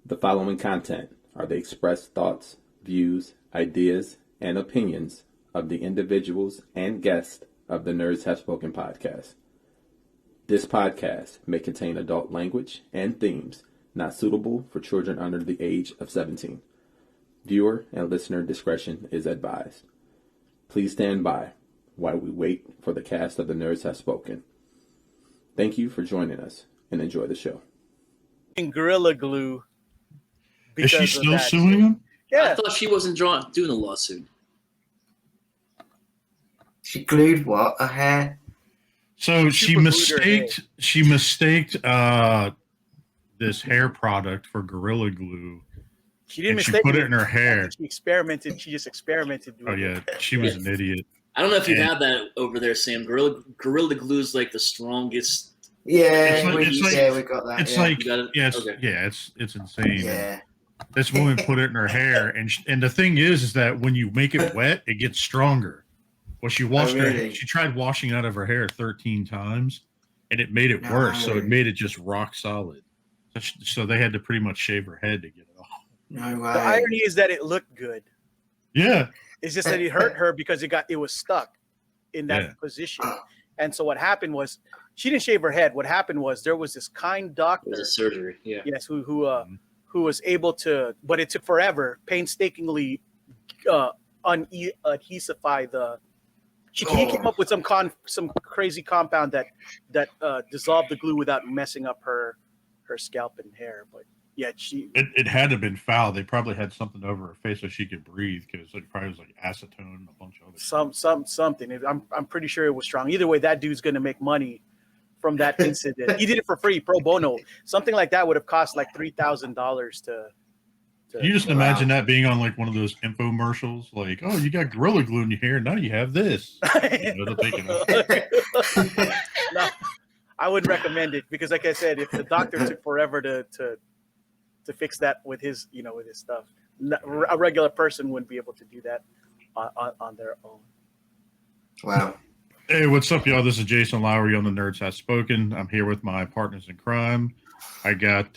The following content are the expressed thoughts, views, ideas, and opinions of the individuals and guests of the Nerds Have Spoken podcast. This podcast may contain adult language and themes not suitable for children under the age of 17. Viewer and listener discretion is advised. Please stand by while we wait for the cast of the Nerds Have Spoken. Thank you for joining us and enjoy the show. Gorilla Glue. Is she still suing him? Yeah. I thought she wasn't doing a lawsuit. She glued what? A hair? So she mistaked this hair product for Gorilla Glue. She didn't She put it in her hair. She experimented. She just experimented. Oh yeah, she was an idiot. I don't know if you have that over there, Sam. Gorilla Glue is like the strongest. Yeah, we got that. It's yeah. like Okay. it's insane. Yeah. This woman put it in her hair, and the thing is that when you make it wet, it gets stronger. Well, she washed her. She tried washing out of her hair 13 times, and it made it worse. So it made it just rock solid. So they had to pretty much shave her head to get it off. No way. The irony is that it looked good. Yeah. It's just that it hurt her because it was stuck in that position. And so what happened was she didn't shave her head. What happened was there was this kind doctor. It was a surgery. Yeah. Yes, who was able to, but it took forever, painstakingly unadhesify the. He came up with some crazy compound that dissolved the glue without messing up her scalp and hair. But yeah, it had to have been foul. They probably had something over her face so she could breathe because it probably was like acetone and a bunch of other something. I'm pretty sure it was strong. Either way, that dude's gonna make money from that incident. He did it for free, pro bono. Something like that would have cost like $3,000 to. Can you just imagine that being on like one of those infomercials? Like, oh, you got Gorilla Glue in your hair. Now you have this. No, I wouldn't recommend it because, like I said, if the doctor took forever to fix that with his stuff, a regular person wouldn't be able to do that on their own. Wow. Hey, what's up, y'all? This is Jason Lowry on the Nerds Have Spoken. I'm here with my partners in crime. I got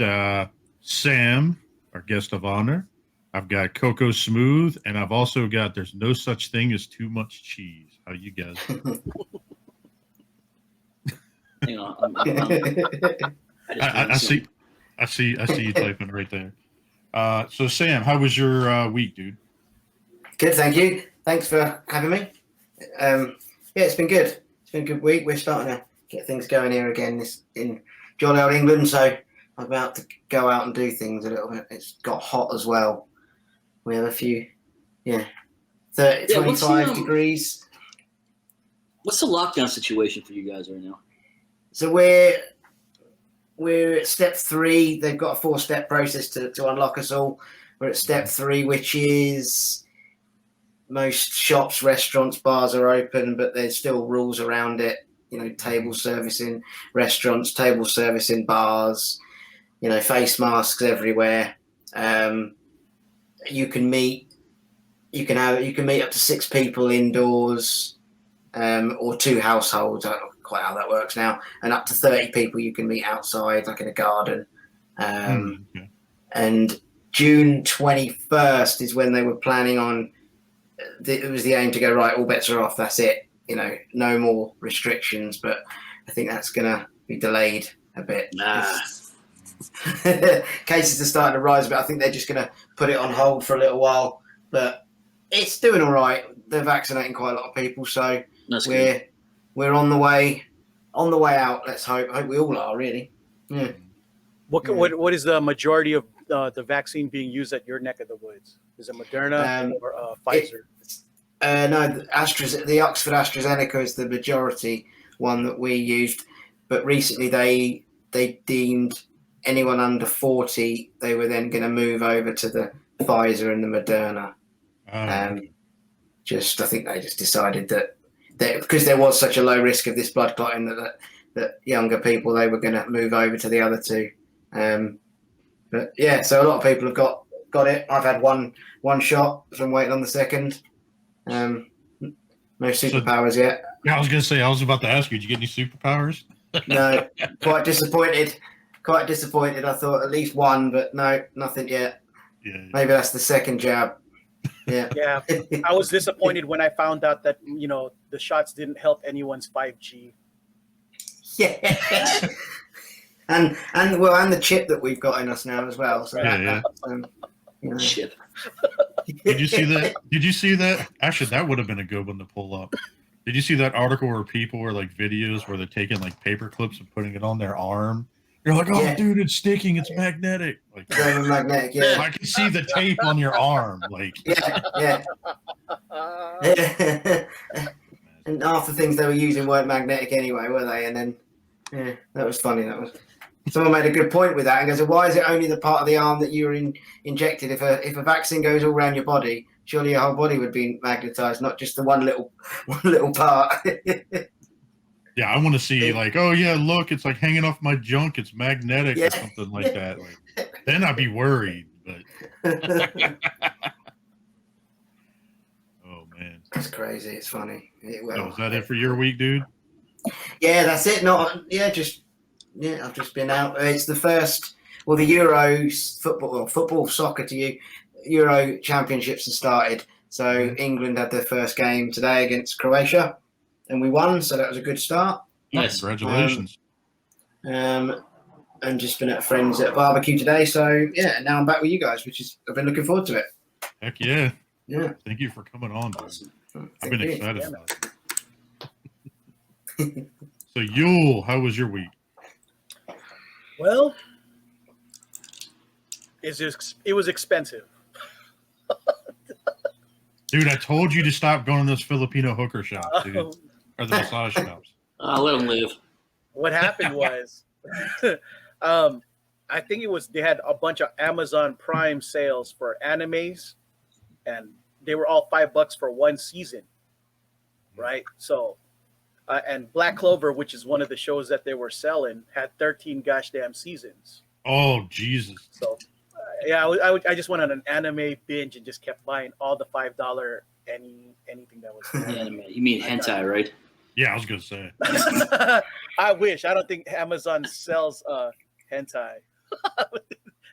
Sam, our guest of honor. I've got Coco Smooth, and I've also got There's No Such Thing as Too Much Cheese. How you guys? Hang on. I see you typing right there. So Sam, how was your week, dude? Good, thank you. Thanks for having me. Yeah, it's been good. It's been a good week. We're starting to get things going here again in jolly old England, so I'm about to go out and do things a little bit. It's got hot as well. We have a few, 25 degrees. What's the lockdown situation for you guys right now? So we're at step 3. They've got a 4-step process to unlock us all. We're at step 3, which is most shops, restaurants, bars are open, but there's still rules around it. Table service in restaurants, table service in bars. Face masks everywhere. You can meet up to 6 people indoors, or 2 households. I don't know quite how that works now, and up to 30 people you can meet outside, like in a garden. And June 21st is when they were planning on. It was the aim to go, right, all bets are off. That's it. No more restrictions. But I think that's going to be delayed a bit. Cases are starting to rise, but I think they're just going to put it on hold for a little while. But it's doing all right. They're vaccinating quite a lot of people, so we're on the way out. Let's hope. I hope we all are, really. Yeah. What is the majority of the vaccine being used at your neck of the woods? Is it Moderna or Pfizer? No, the Oxford AstraZeneca is the majority one that we used. But recently they deemed anyone under 40, they were then going to move over to the Pfizer and the Moderna. I think they just decided that because there was such a low risk of this blood clotting that younger people, they were going to move over to the other 2. But yeah, so a lot of people have got it. I've had one shot, so I'm waiting on the second. No superpowers yet. Yeah, I was going to say, I was about to ask you, did you get any superpowers? No, quite disappointed. quite disappointed. I thought at least one, but no, nothing yet. Yeah. Maybe that's the second jab. Yeah. Yeah, I was disappointed when I found out that the shots didn't help anyone's 5G. Yeah. and the chip that we've got in us now as well. So Yeah. Shit. Did you see that? Actually, that would have been a good one to pull up. Did you see that article where people were like videos where they're taking like paper clips and putting it on their arm? You're like, oh, dude, it's sticking. It's magnetic. Like, magnetic. Yeah. I can see the tape on your arm. Like, yeah. And half the things they were using weren't magnetic anyway, were they? And then, yeah, that was funny. Someone made a good point with that and goes, why is it only the part of the arm that you were injected? If a vaccine goes all around your body, surely your whole body would be magnetized, not just the one little part. yeah, I want to see like, oh yeah, look, it's like hanging off my junk. It's magnetic or something like that. Like, then I'd be worried. But oh man, it's crazy. It's funny. So is that it for your week, dude? Yeah, that's it. I've just been out. It's the first, the Euro football, soccer to you, Euro Championships have started. So England had their first game today against Croatia, and we won. So that was a good start. Nice. Congratulations. And just been at friends at a barbecue today. So yeah, now I'm back with you guys, I've been looking forward to it. Heck yeah. Yeah. Thank you for coming on, dude. I've been Thank you. excited about it. So Yule, how was your week? Well, it was expensive. Dude, I told you to stop going to those Filipino hooker shops, dude. Or the massage shops. I'll let them live. What happened was, I think they had a bunch of Amazon Prime sales for animes, and they were all $5 for one season, right? So, and Black Clover, which is one of the shows that they were selling, had 13 gosh damn seasons. Oh, Jesus. So, yeah, I just went on an anime binge and just kept buying all the $5 anything that was there. Anime. You mean hentai, right? Yeah, I was gonna say. I wish. I don't think Amazon sells hentai.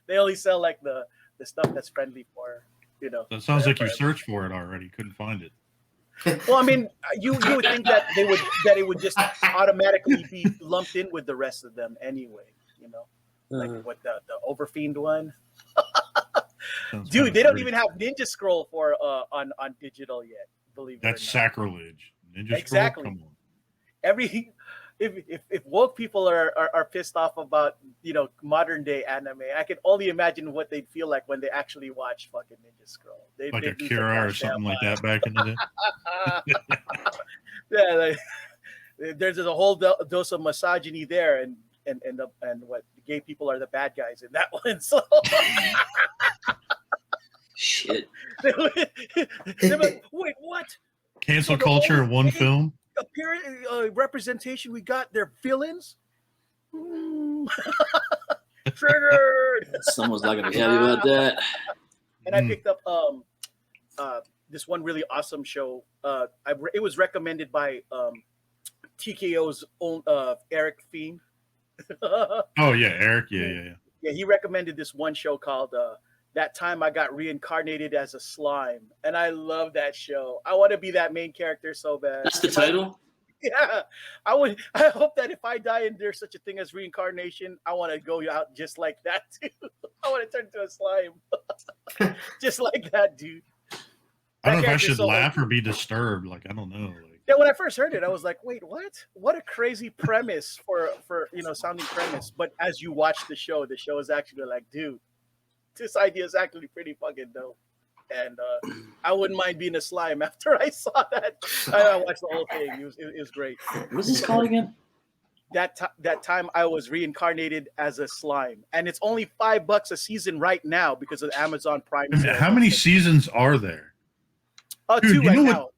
They only sell like the stuff that's friendly for, That sounds like you searched for it already. Couldn't find it. Well, I mean, you would think that it would just automatically be lumped in with the rest of them anyway, like what the Overfiend one. Dude, they don't even have Ninja Scroll for on digital yet. Believe that's it or not. Sacrilege. Ninja Exactly. Scroll? Come on. If woke people are pissed off about modern day anime, I can only imagine what they'd feel like when they actually watch fucking Ninja Scroll. Like a Kira or something like that back in the day. Yeah, there's a whole dose of misogyny there, and what the gay people are the bad guys in that one. So shit. They're like, wait, what? Cancel culture in one film. Representation we got, they're villains. Triggered. Someone's not gonna be happy about that. And I picked up this one really awesome show. It was recommended by TKO's own Eric Fiend. Oh yeah, Eric. Yeah. Yeah, he recommended this one show called That Time I Got Reincarnated as a Slime. And I love that show. I want to be that main character so bad. That's the title? Yeah. I hope that if I die and there's such a thing as reincarnation, I want to go out just like that too. I want to turn into a slime. Just like that, dude. I don't know if I should laugh or be disturbed. Like, I don't know. Yeah, when I first heard it, I was like, wait, what? What a crazy premise for sounding premise. But as you watch the show is actually like, dude, this idea is actually pretty fucking dope. And I wouldn't mind being a slime after I saw that. I watched the whole thing. It was great. What's this called again? That time I was reincarnated as a slime. And it's only $5 a season right now because of Amazon Prime. How many seasons are there? Dude, 2 right now.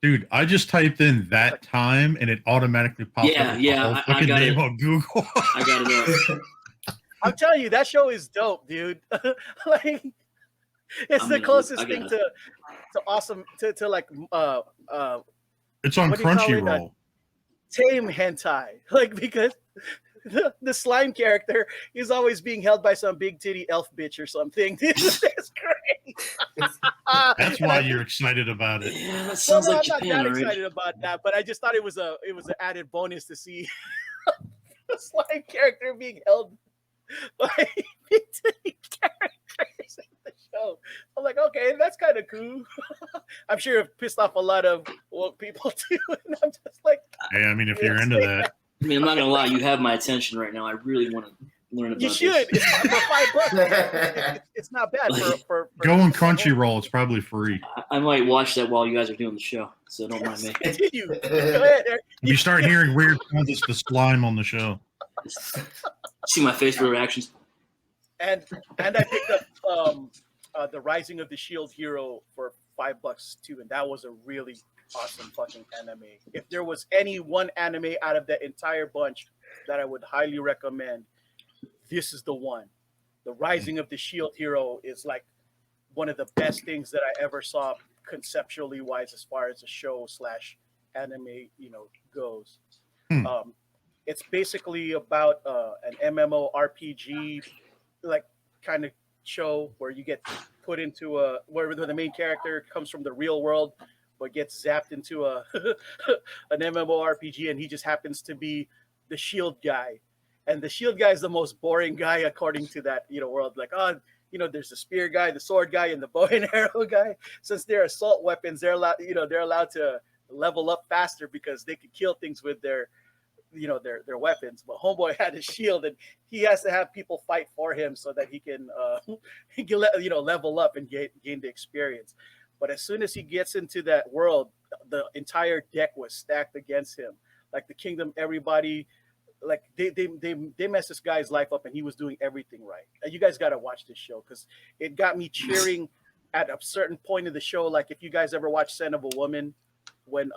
Dude, I just typed in that time and it automatically popped up. Yeah, I got it on Google. I got it up. I'm telling you, that show is dope, dude. Like, it's the closest thing to awesome to like it's on Crunchyroll. Tame hentai, like, because the slime character is always being held by some big titty elf bitch or something. This is great. That's why you're excited about it. Yeah, that sounds like I'm Japan, not that right? excited about that, but I just thought it was an added bonus to see the slime character being held by big titty characters in the show. I'm like, okay, that's kind of cool. I'm sure it pissed off a lot of woke people too, and I'm just like, Hey, I mean, if you're into that, I mean, I'm not gonna lie, you have my attention right now. I really want to learn about you this. should. It's for $5. It's not bad for go on Crunchyroll. It's probably free. I might watch that while you guys are doing the show, so don't mind me. Continue. Go ahead, Eric. If you start hearing weird sounds, it's the slime on the show. See my facial reactions. And I picked up the Rising of the Shield Hero for $5 too, and that was a really awesome fucking anime. If there was any one anime out of that entire bunch that I would highly recommend, this is the one. The Rising of the Shield Hero is like one of the best things that I ever saw conceptually wise as far as a show / anime, goes. It's basically about an MMORPG like kind of show where you get put into where the main character comes from the real world but gets zapped into an MMORPG, and he just happens to be the shield guy. And the shield guy is the most boring guy according to that world. Like, there's the spear guy, the sword guy, and the bow and arrow guy. Since they're assault weapons, they're allowed to level up faster because they can kill things with their weapons. But homeboy had a shield, and he has to have people fight for him so that he can level up and gain the experience. But as soon as he gets into that world, the entire deck was stacked against him. Like the kingdom, everybody, like they messed this guy's life up, and he was doing everything right. And you guys got to watch this show because it got me cheering at a certain point of the show. Like if you guys ever watched Son of a Woman, when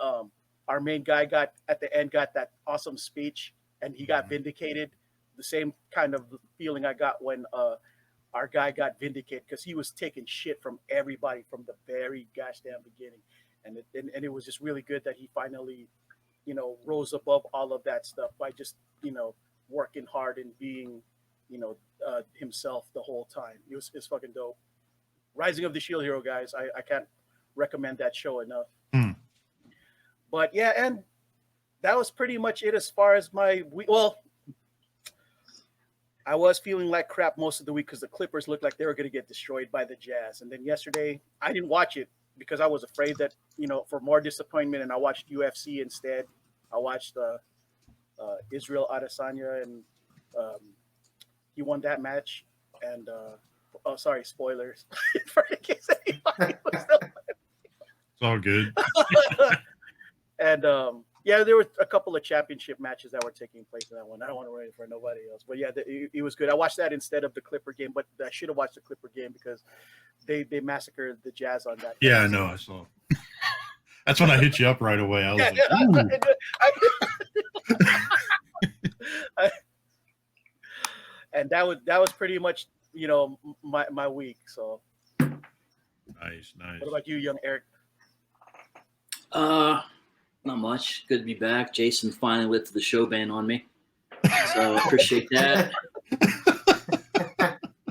our main guy got that awesome speech and he got vindicated, the same kind of feeling I got when our guy got vindicated, because he was taking shit from everybody from the very gosh damn beginning. And it was just really good that he finally, rose above all of that stuff by just, working hard and being, himself the whole time. It's fucking dope. Rising of the Shield Hero, guys. I can't recommend that show enough. But yeah, and that was pretty much it as far as my week. Well, I was feeling like crap most of the week because the Clippers looked like they were going to get destroyed by the Jazz. And then yesterday, I didn't watch it because I was afraid that, for more disappointment, and I watched UFC instead. I watched Israel Adesanya, and he won that match. And, sorry, spoilers. In case anybody was still It's all good. And there were a couple of championship matches that were taking place in that one. I don't want to ruin it for nobody else, but yeah, it was good. I watched that instead of the Clipper game, but I should have watched the Clipper game because they massacred the Jazz on that. Yeah, I know. I saw. That's when I hit you up right away. I was like, and that was pretty much my week. So nice. What about you, young Eric? Not much. Good to be back. Jason finally lifted the show ban on me, so I appreciate that.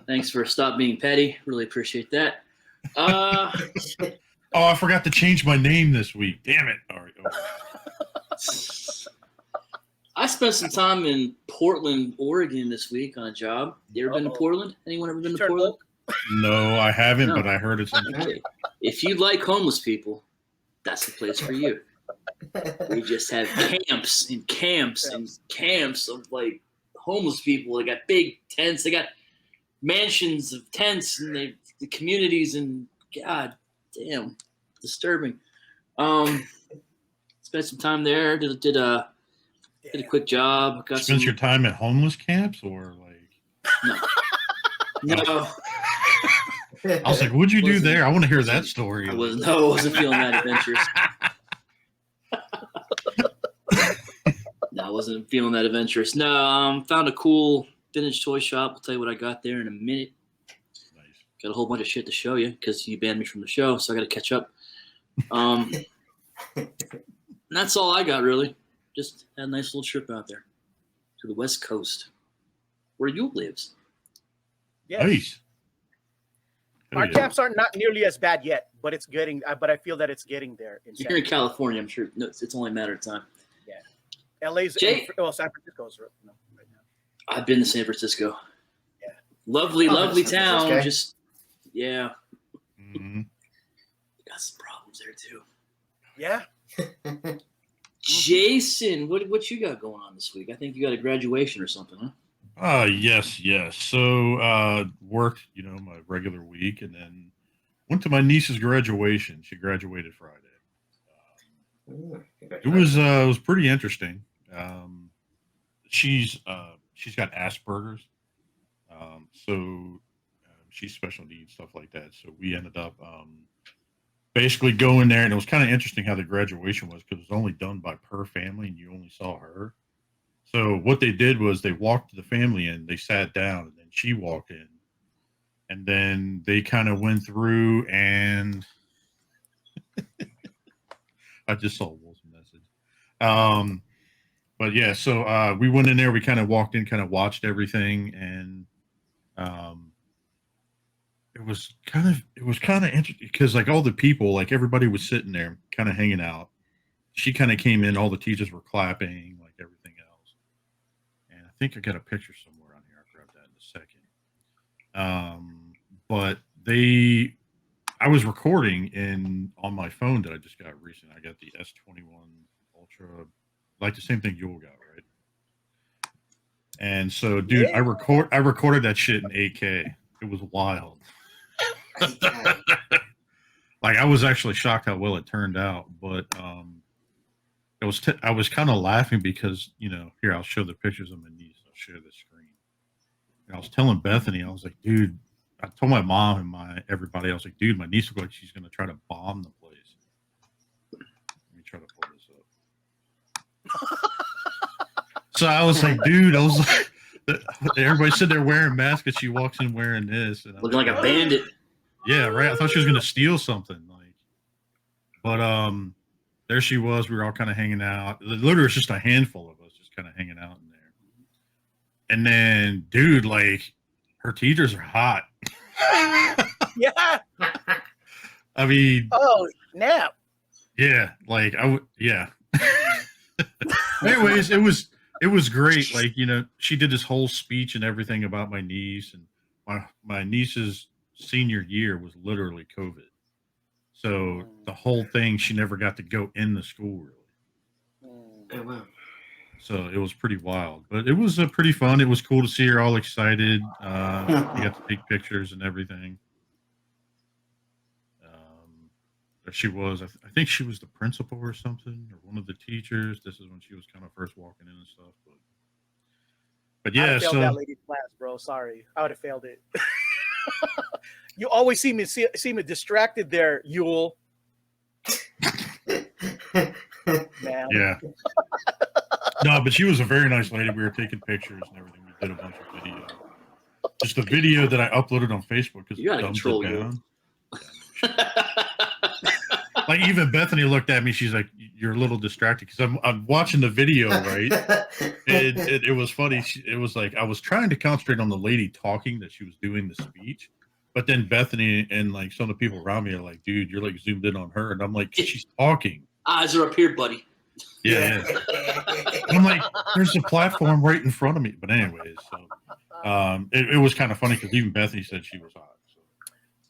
Thanks for stop being petty. Really appreciate that. I forgot to change my name this week. Damn it! All right. I spent some time in Portland, Oregon this week on a job. You ever been to Portland? Anyone ever been to Portland? No, I haven't, but I heard it's okay. If you like homeless people, that's the place for you. We just have camps and camps and camps of like homeless people. They got big tents. They got mansions of tents, and the communities. And God damn, disturbing. Spent some time there. Did a quick job. Spent your time at homeless camps or like? No. I was like, what'd you do there? I want to hear that story. I wasn't feeling that adventurous. I wasn't feeling that adventurous. No, found a cool vintage toy shop. I'll tell you what I got there in a minute. Nice. Got a whole bunch of shit to show you because you banned me from the show, so I got to catch up. And that's all I got, really. Just had a nice little trip out there. to the West Coast, where you lives. Yes. Nice. Our Yeah. camps aren't not nearly as bad yet, but it's getting. But I feel that it's getting there. In You're in California, I'm sure. No, it's only a matter of time. LA's, Jay? San Francisco's right now. I've been to San Francisco. Yeah. Lovely, Oh, lovely San town. Francisco. Just, yeah. Mhm. Got some problems there, too. Yeah. Jason, what you got going on this week? I think you got a graduation or something, huh? Yes. So worked, my regular week, and then went to my niece's graduation. She graduated Friday. It was pretty interesting. She's got Asperger's, so she's special needs, stuff like that. So we ended up basically going there, and it was kind of interesting how the graduation was because it was only done by per family, and you only saw her. So what they did was they walked the family in, they sat down, and then she walked in, and then they kind of went through, and I just saw Wolf's message. But yeah, so we went in there, we kind of walked in, kind of watched everything, and it was kind of interesting because like all the people, like everybody was sitting there kind of hanging out. She kind of came in, all the teachers were clapping, like everything else. And I think I got a picture somewhere on here. I'll grab that in a second. But I was recording on my phone that I just got recently. I got the S21 Ultra, like the same thing Yule got, right? And so, dude, I recorded that shit in 8K. It was wild. Like I was actually shocked how well it turned out, but I was kind of laughing because here I'll show the pictures of my niece. I'll share the screen. And I was telling Bethany, I was like, dude, I told my mom and everybody, I was like, dude, my niece looks like she's gonna try to bomb the place. Let me try to pull this up. So I was like, dude, everybody sitting there wearing masks, and she walks in wearing this, and Looking like a bandit. Yeah, right. I thought she was gonna steal something, but there she was. We were all kind of hanging out. Literally, it's just a handful of us just kind of hanging out in there. And then, dude, like her teachers are hot. Yeah. I mean, oh, snap. Yeah, like yeah. Anyways, it was great. Like she did this whole speech and everything about my niece, and my niece's senior year was literally COVID. So the whole thing, she never got to go in the school really. Oh, wow. So it was pretty wild, but it was pretty fun. It was cool to see her all excited. We got to take pictures and everything. There she was. I think she was the principal or something, or one of the teachers. This is when she was kind of first walking in and stuff. But yeah, I failed that lady's class, bro. Sorry, I would have failed it. You always see me distracted there, Yule. Man. Yeah. No, but she was a very nice lady. We were taking pictures and everything. We did a bunch of video. Just the video that I uploaded on Facebook because you gotta control down. Like even Bethany looked at me. She's like, "You're a little distracted," because I'm watching the video, right? It was funny. It was like I was trying to concentrate on the lady talking that she was doing the speech, but then Bethany and like some of the people around me are like, "Dude, you're like zoomed in on her," and I'm like, "She's talking." Eyes are up here, buddy. Yeah. I'm like, there's a platform right in front of me. But anyways, so it was kind of funny because even Bethany said she was hot. So.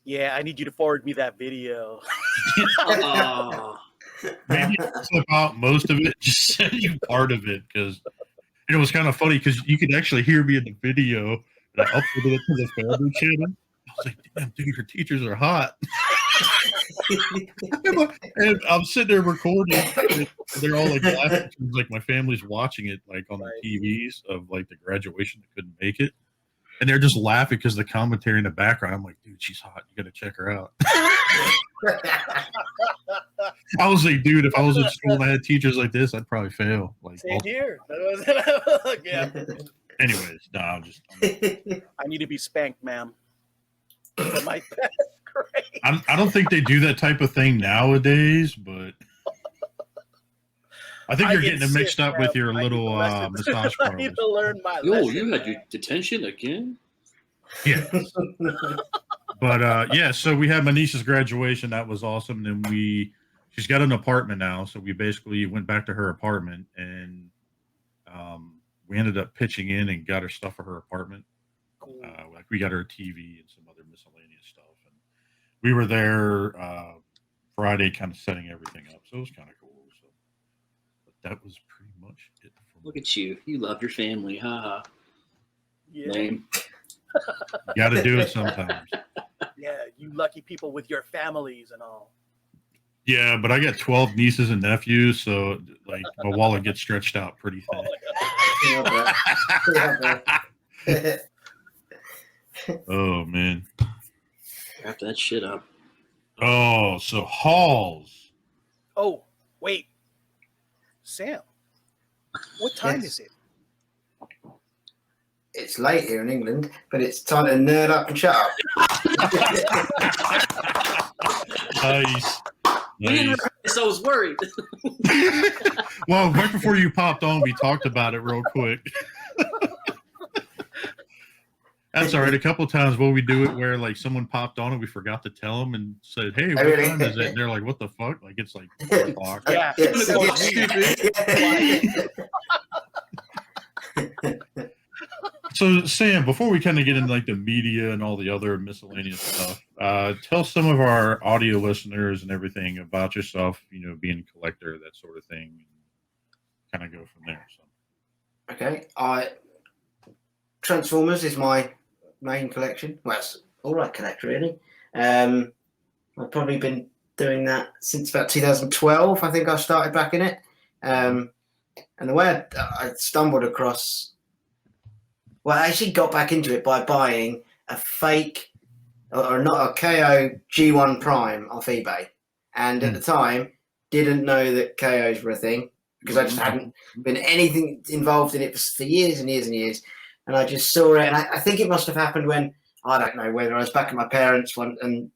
Yeah, I need you to forward me that video. Maybe clip out most of it, just send you part of it because it was kind of funny because you could actually hear me in the video and I uploaded it to the family channel. I was like, damn, dude, your teachers are hot. And I'm sitting there recording. They're all like laughing. Like my family's watching it like on the TVs of like the graduation that couldn't make it. And they're just laughing because the commentary in the background. I'm like, dude, she's hot. You got to check her out. I was like, dude, if I was in school and I had teachers like this, I'd probably fail. Like, same here. Yeah. Anyways, no, I need to be spanked, ma'am. My great. I don't think they do that type of thing nowadays, but I think you're getting it insist, mixed up with your I need little the lesson. massage I parlors. need to learn my Yo, lesson. you had your detention again? Yeah. But yeah, so we had my niece's graduation. That was awesome. And then she's got an apartment now. So we basically went back to her apartment and we ended up pitching in and got her stuff for her apartment. Cool. Like we got her a TV and some other miscellaneous stuff. And we were there Friday kind of setting everything up. So it was kind of cool. So but that was pretty much it. Look at you. You love your family. Haha. Yeah. Lame. You got to do it sometimes. Yeah, you lucky people with your families and all. Yeah, but I got 12 nieces and nephews, so like my wallet gets stretched out pretty thin. Oh man. Wrap that shit up. Oh, so halls. Oh, wait. Sam, what time Yes. is it? It's late here in England, but it's time to nerd up and shut up. Nice. We didn't Nice. realize, so I was worried. Well, right before you popped on, we talked about it real quick. That's all right. A couple of times we do it where like someone popped on and we forgot to tell them and said, "Hey, what really? time is it?" And they're like, "What the fuck?" Like it's like 4 o'clock. Yeah. So, Sam, before we kind of get into like the media and all the other miscellaneous stuff, tell some of our audio listeners and everything about yourself. You know, being a collector, that sort of thing, and kind of go from there. So, Okay, Transformers is my main collection. Well, it's all right collector really. I've probably been doing that since about 2012. I think I started back in it. And the way I stumbled across, well, I actually got back into it by buying a fake, or not a KO G1 Prime off eBay. And at the time, didn't know that KOs were a thing because I just hadn't been anything involved in it for years and years and years. And I just saw it. And I think it must have happened when, I don't know, whether I was back at my parents' one and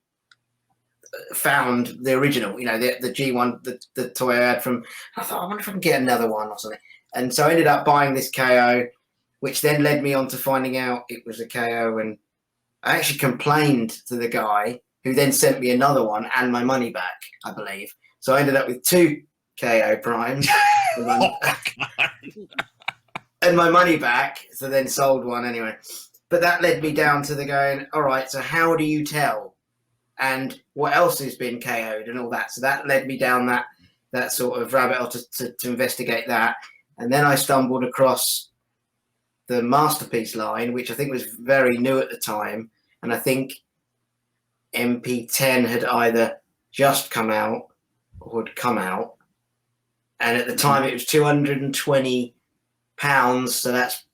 found the original, you know, the G1, the toy I had from, I thought, I wonder if I can get another one or something. And so I ended up buying this KO, which then led me on to finding out it was a KO. And I actually complained to the guy who then sent me another one and my money back, I believe. So I ended up with 2 KO Primes and my money back. So then sold one anyway. But that led me down to the going, all right, so how do you tell? And what else has been KO'd and all that? So that led me down that sort of rabbit hole to investigate that. And then I stumbled across the Masterpiece line, which I think was very new at the time. And I think MP10 had either just come out or had come out. And at the time it was £220. So that's,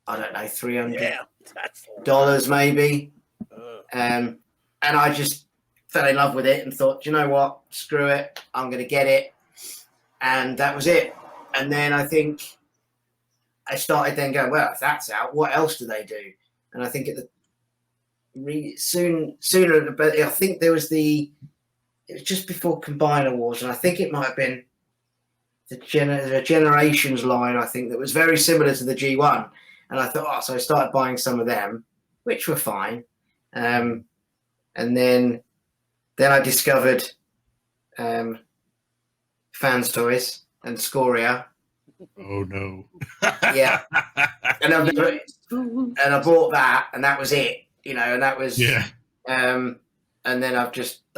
I don't know, $300 maybe. And I just fell in love with it and thought, you know what, screw it, I'm going to get it. And that was it. And then I think I started then going, well, if that's out, what else do they do? And I think at the sooner, but I think it was just before Combiner Wars, and I think it might have been the Generations line, I think, that was very similar to the G1. And I thought, so I started buying some of them, which were fine. And then I discovered Fans Toys and Scoria. oh no. Yeah. And I bought that, and that was it, you know, and that was and then I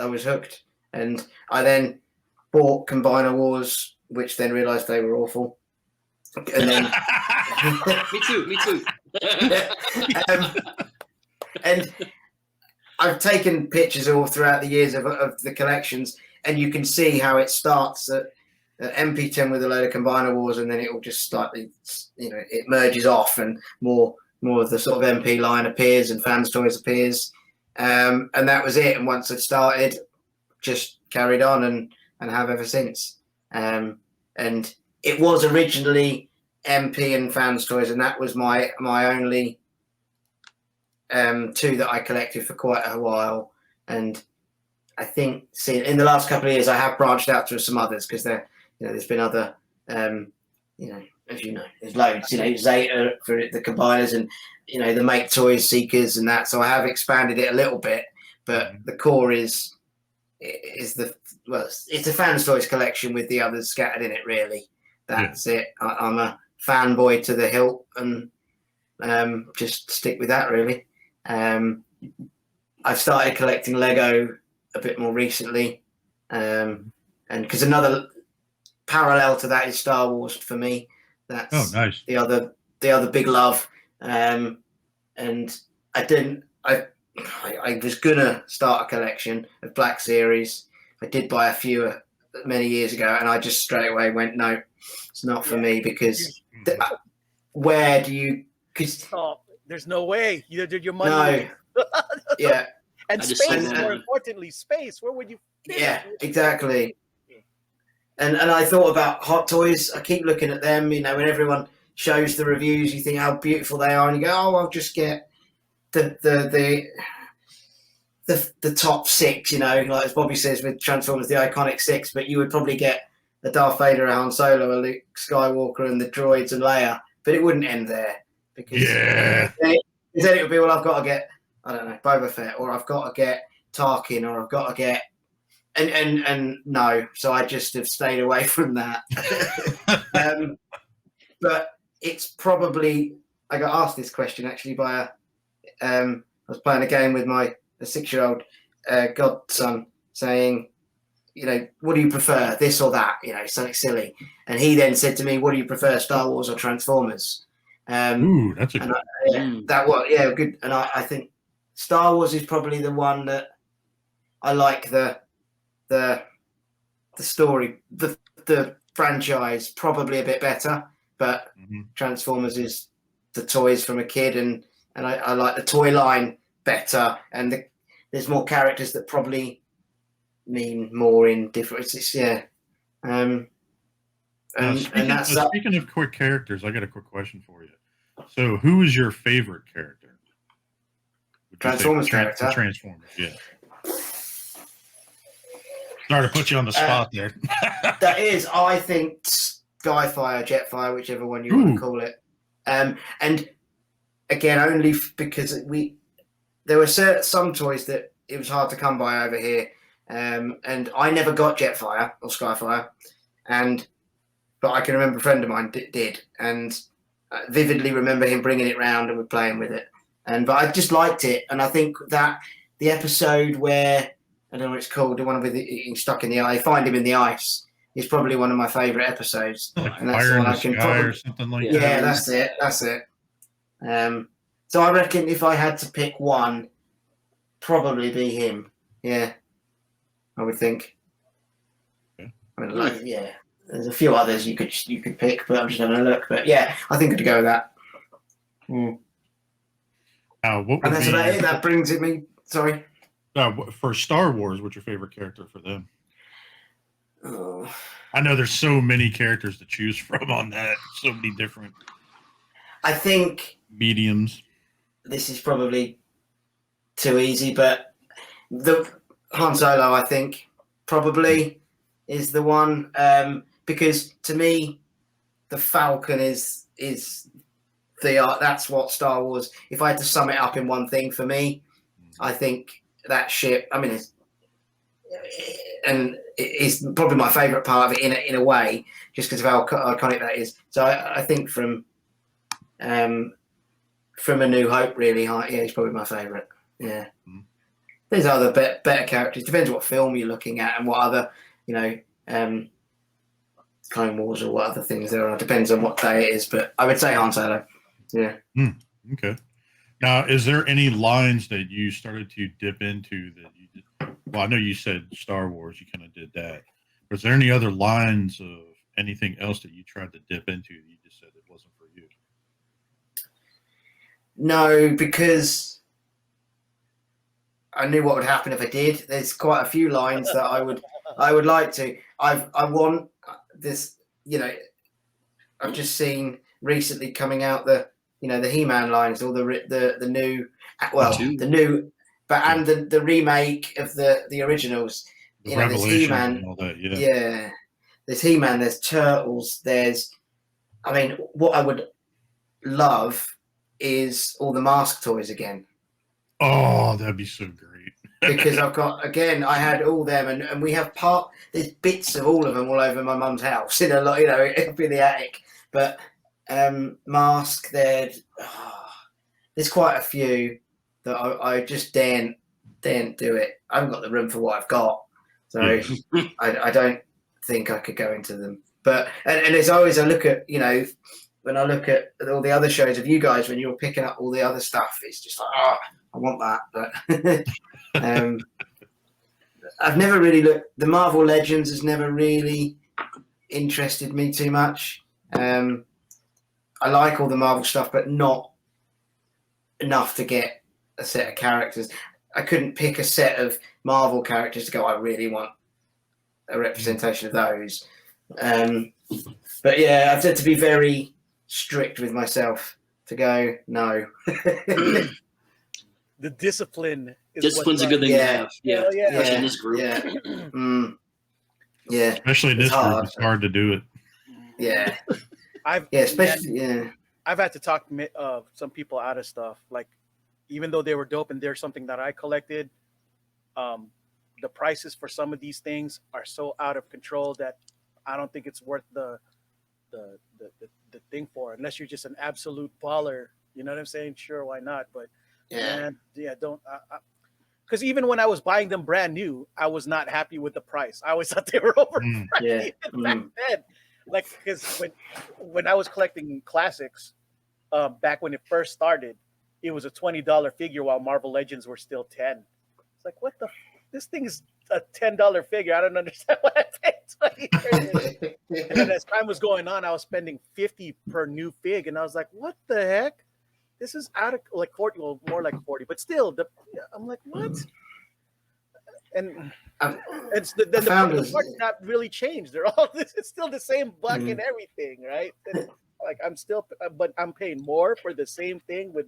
was hooked. And I then bought Combiner Wars, which then realised they were awful. And then Me too. and I've taken pictures all throughout the years of the collections, and you can see how it starts at MP10 with a load of Combiner Wars, and then it will just start, you know, it merges off, and more of the sort of MP line appears, and Fans Toys appears, and that was it. And once it started, just carried on and have ever since. And it was originally MP and Fans Toys, and that was my only 2 that I collected for quite a while. And I think, in the last couple of years, I have branched out to some others because there's been other You know, as you know, there's loads. You know, Zeta for the combiners, and you know the Make Toys Seekers and that. So I have expanded it a little bit, but the core is it's a fans toys collection with the others scattered in it. Really, that's it. I'm a fanboy to the hilt, and just stick with that. Really, I've started collecting Lego a bit more recently, and because another parallel to that is Star Wars for me. That's nice. the other big love. And I was gonna start a collection of Black Series. I did buy a few many years ago, and I just straight away went, no, it's not for me, because where do you? Because there's no way. Your money. No. Yeah. And space, more importantly, space. Where would you fit it? Exactly. And I thought about Hot Toys. I keep looking at them. You know, when everyone shows the reviews, you think how beautiful they are, and you go, "Oh, I'll just get the top 6." You know, like as Bobby says with Transformers, the iconic 6. But you would probably get a Darth Vader, a Han Solo, a Luke Skywalker, and the droids and Leia. But it wouldn't end there, because then it would be, well, I've got to get, I don't know, Boba Fett, or I've got to get Tarkin, or I've got to get. And no, so I just have stayed away from that. But it's probably, I got asked this question actually by I was playing a game with a 6-year-old godson, saying, you know, what do you prefer, this or that? You know, something silly. And he then said to me, what do you prefer, Star Wars or Transformers? Ooh, that's a good good. And I think Star Wars is probably the one that I like the story, the franchise probably a bit better, but Transformers is the toys from a kid, and I like the toy line better, and there's more characters that probably mean more in different. And that's speaking of quick characters, I got a quick question for you. So, who is your favorite character? Transformers character. Transformers, yeah. Sorry to put you on the spot there. That is, I think, Skyfire, Jetfire, whichever one you want to call it. And again, only because there were some toys that it was hard to come by over here, and I never got Jetfire or Skyfire, but I can remember a friend of mine did, and I vividly remember him bringing it round and we're playing with it, but I just liked it, and I think that the episode where, I don't know what it's called, the one with him stuck in the ice, find him in the ice, is probably one of my favourite episodes. Like and that's Fire in the one the Sky or something like that. Yeah, that's it. So I reckon if I had to pick one, probably be him. Yeah, I would think. Okay. I mean, there's a few others you could pick, but I'm just having a look. But yeah, I think I'd go with that. What would and that's about it. That brings it me. Sorry. For Star Wars, what's your favorite character for them? Oh. I know there's so many characters to choose from on that. So many different. I think mediums. This is probably too easy, but the Han Solo, I think, probably is the one, because to me, the Falcon is that's what Star Wars. If I had to sum it up in one thing for me, I think that ship. I mean, it's probably my favourite part of it in a way, just because of how iconic that is. So I think from A New Hope, really, he's probably my favourite. Yeah. There's other better characters. Depends what film you're looking at and what other, Clone Wars or what other things there are. Depends on what day it is, but I would say Han Solo. Yeah. Okay. Now, is there any lines that you started to dip into that you did? Well, I know you said Star Wars. You kind of did that. But is there any other lines of anything else that you tried to dip into that you just said it wasn't for you? No, because I knew what would happen if I did. There's quite a few lines that I would like to. I want this. I've just seen recently coming out the He-Man lines, or the new, the new, but and the remake of the originals. Revelation He-Man, and all that. yeah. there's He-Man, there's Turtles, I mean, what I would love is all the Mask toys again. Oh, that'd be so great. Because I had all them, and we have there's bits of all of them all over my mum's house in a lot, it'll be the attic. But Mask, there's quite a few that I just daren't do it. I haven't got the room for what I've got, so I don't think I could go into them. But and there's always I look at when I look at all the other shows of you guys when you're picking up all the other stuff, it's just like I want that, but I've never really looked. The Marvel Legends has never really interested me too much. I like all the Marvel stuff, but not enough to get a set of characters. I couldn't pick a set of Marvel characters to go, I really want a representation of those. But yeah, I've had to be very strict with myself to go, no. The discipline's a good thing to have. Yeah. Especially in this group. Yeah. Yeah. Especially in this group, it's hard to do it. Yeah. I've had to talk some people out of stuff. Like, even though they were dope and they're something that I collected, the prices for some of these things are so out of control that I don't think it's worth the thing for it, unless you're just an absolute baller. You know what I'm saying? Sure, why not? But don't. Because even when I was buying them brand new, I was not happy with the price. I always thought they were overpriced back then. Like, because when I was collecting classics, back when it first started, it was a $20 figure while Marvel Legends were still $10. It's like, this thing is a $10 figure. I don't understand why I paid $20. And then as time was going on, I was spending $50 per new fig, and I was like, what the heck? This is out of like 40, well, more like 40, but still, I'm like, what? And the parts not really changed. They're all it's still the same buck and everything, right? And like but I'm paying more for the same thing with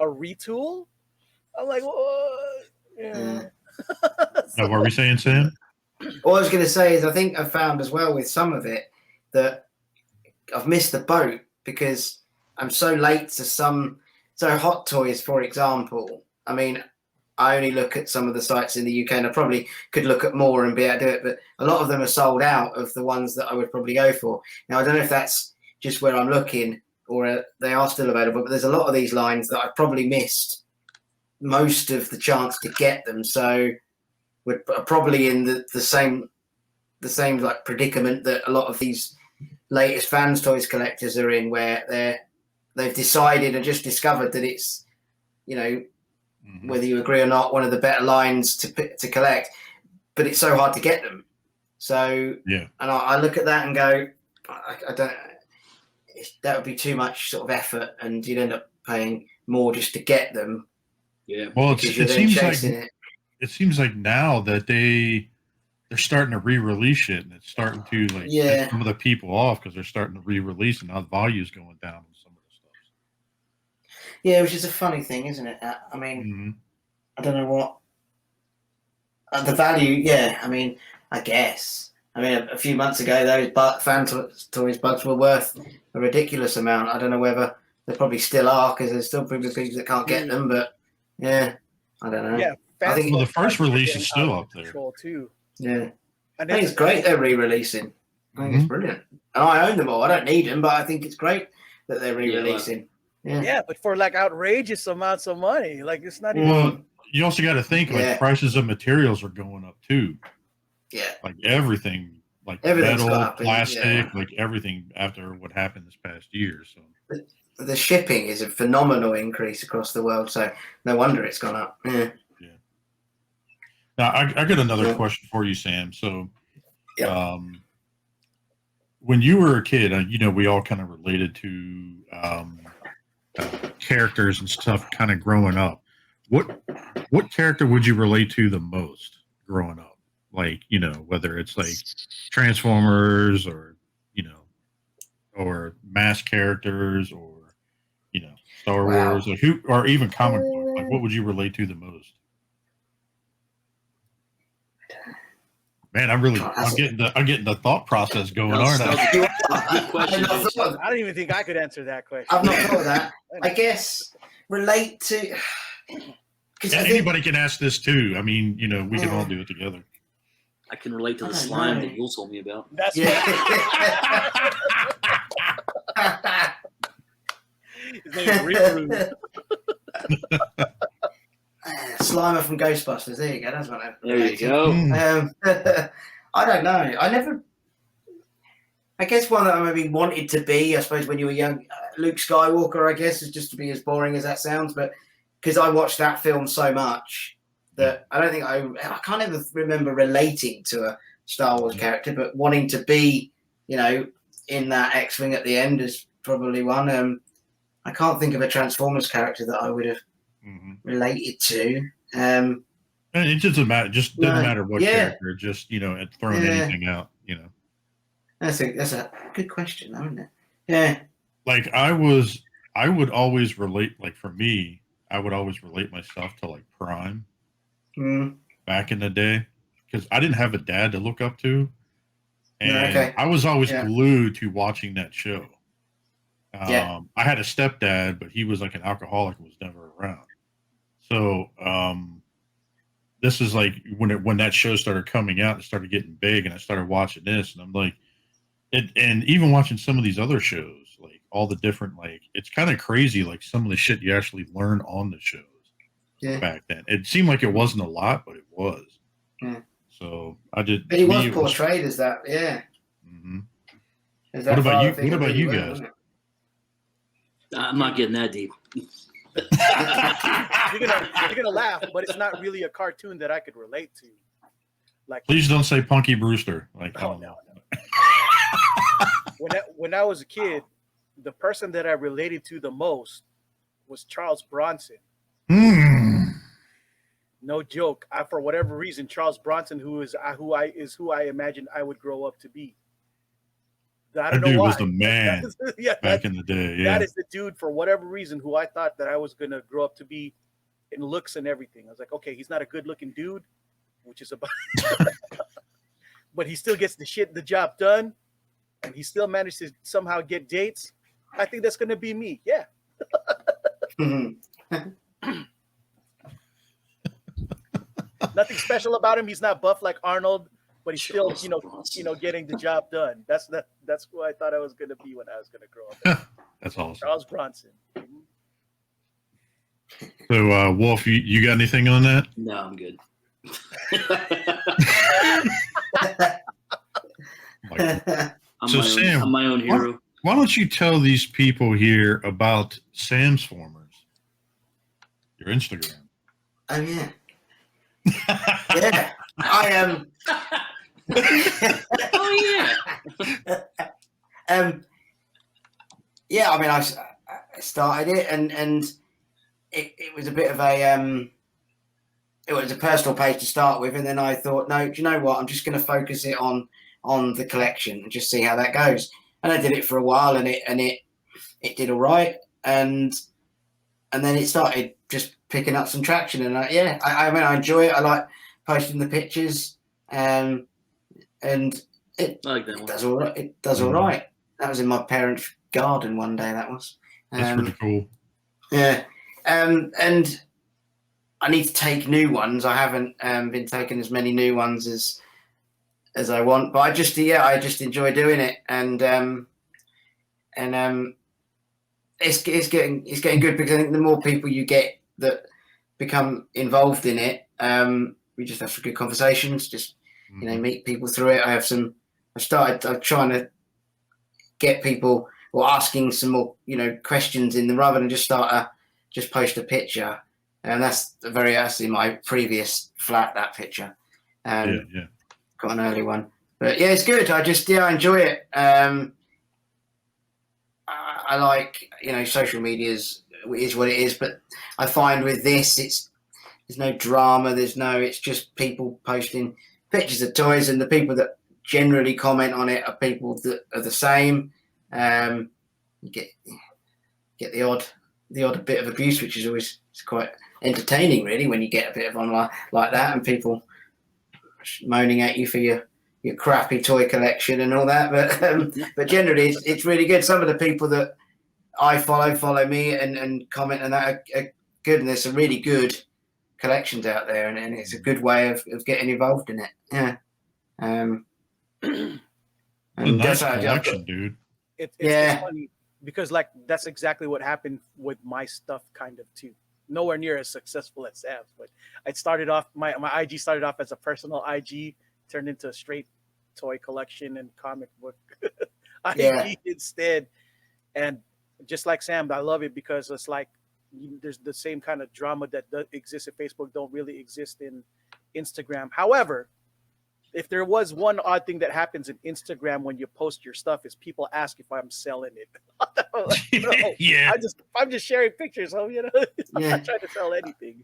a retool. I'm like, what? Yeah. Now, what were we saying, Sam? All I was going to say is I think I found as well with some of it that I've missed the boat because I'm so late to some. So Hot Toys, for example, I mean, I only look at some of the sites in the UK, and I probably could look at more and be able to do it, but a lot of them are sold out of the ones that I would probably go for. Now, I don't know if that's just where I'm looking or they are still available, but there's a lot of these lines that I've probably missed most of the chance to get them. So we're probably in the same like predicament that a lot of these latest fans toys collectors are in, where they've decided and just discovered that it's, whether you agree or not, one of the better lines to collect, but it's so hard to get them. So and I look at that and go, I don't. That would be too much sort of effort, and you'd end up paying more just to get them. Yeah. Well, it seems like now that they're starting to re-release it, and it's starting to piss some of the people off because they're starting to re-release, and now the value's going down on some of the stuff. Yeah, which is a funny thing, isn't it? I mean, I don't know what the value. Yeah, I mean, I guess. I mean, a few months ago, those fan toys bugs were worth a ridiculous amount. I don't know whether they probably still are because there's still people that can't get them. But yeah, I don't know. Yeah, I think the first release is still up there. Too. Yeah, I think it's great they're re-releasing. I think it's brilliant. And I own them all. I don't need them, but I think it's great that they're re-releasing. Yeah, but for like outrageous amounts of money, like it's not even. Well, you also got to think prices of materials are going up too. Yeah, like everything, like metal, plastic, like everything after what happened this past year. So the shipping is a phenomenal increase across the world. So no wonder it's gone up. Yeah. Now I got another question for you, Sam. So, when you were a kid, we all kind of related to characters and stuff, kind of growing up. What character would you relate to the most growing up? Like, whether it's like Transformers or, or mass characters or, Star Wars or even comic book. Like, what would you relate to the most? Man, I'm getting the thought process going, aren't I? Good question. I don't even think I could answer that question. I've not thought of that. I guess relate to. Anybody can ask this too. I mean, we can all do it together. I can relate to the slime that you told me about. That's His name is Riri. Slimer from Ghostbusters. There you go. That's what I. There you go. I don't know. I guess one that I maybe wanted to be, I suppose, when you were young, Luke Skywalker, I guess, is just to be as boring as that sounds, but because I watched that film so much that I don't think I can't ever remember relating to a Star Wars character, but wanting to be, in that X-Wing at the end is probably one. I can't think of a Transformers character that I would have related to. It doesn't matter. Just doesn't matter what character. Just throwing anything out. That's a good question, isn't it? Yeah. Like I would always relate. Like for me, I would always relate myself to like Prime back in the day because I didn't have a dad to look up to, and I was always glued to watching that show. I had a stepdad, but he was like an alcoholic and was never around. So this is like when that show started coming out and started getting big, and I started watching this, and I'm like, and even watching some of these other shows, like all the different, like it's kind of crazy, like some of the shit you actually learn on the shows back then. It seemed like it wasn't a lot, but it was. Yeah. So I did. But he was portrayed as that, yeah. Mm-hmm. What about you? What about you guys? I'm not getting that deep. You're gonna laugh, but it's not really a cartoon that I could relate to. Like, please don't say Punky Brewster. Like, oh no. When I was a kid, the person that I related to the most was Charles Bronson. No joke. For whatever reason, Charles Bronson, who I imagined I would grow up to be. I don't know why. Was the man back in the day. Yeah. That is the dude, for whatever reason, who I thought that I was going to grow up to be in looks and everything. I was like, okay, he's not a good-looking dude, which is about but he still gets the job done, and he still managed to somehow get dates. I think that's going to be me. Yeah. Nothing special about him. He's not buff like Arnold, but he's still, getting the job done. That's who I thought I was going to be when I was going to grow up. That's awesome. Charles Bronson. So, Wolf, you got anything on that? No, I'm good. Sam, I'm my own hero. Why don't you tell these people here about Sam's Formers, your Instagram? Oh yeah, yeah. I am. Oh yeah. Yeah. I mean, I started it, and it was a bit of a it was a personal page to start with, and then I thought, no, do you know what? I'm just going to focus it on the collection and just see how that goes. And I did it for a while, and it did all right, and then it started just picking up some traction. And I mean, I enjoy it. I like posting the pictures, and it does all right. It does all right. That was in my parents' garden one day. That was. That's pretty cool. Yeah, and I need to take new ones. I haven't been taking as many new ones as I want, but I just enjoy doing it, and it's getting good, because I think the more people you get that become involved in it, we just have some good conversations, just meet people through it. I'm trying to get people or asking some more questions in the, rather than just post a picture. And that's in my previous flat, that picture. Yeah. Got an early one. But yeah, it's good. I enjoy it. I like, social media is what it is, but I find with this, there's no drama. It's just people posting pictures of toys, and the people that generally comment on it are people that are the same. You get the odd bit of abuse, which is always quite entertaining, really, when you get a bit of online like that, and people moaning at you for your crappy toy collection and all that. But generally, it's really good. Some of the people that I follow me and comment and that are good, and there's some really good collections out there, and it's a good way of getting involved in it. Yeah. And nice collection, dude. It's Yeah. funny because like that's exactly what happened with my stuff, kind of too. Nowhere near as successful as Sam's, but it started off my IG started off as a personal IG, turned into a straight toy collection and comic book IG instead. And just like Sam, I love it because it's like there's the same kind of drama that exists in Facebook don't really exist in Instagram. However, if there was one odd thing that happens in Instagram when you post your stuff is people ask if I'm selling it. Like, no, Yeah. I'm just sharing pictures. So, I'm not trying to sell anything.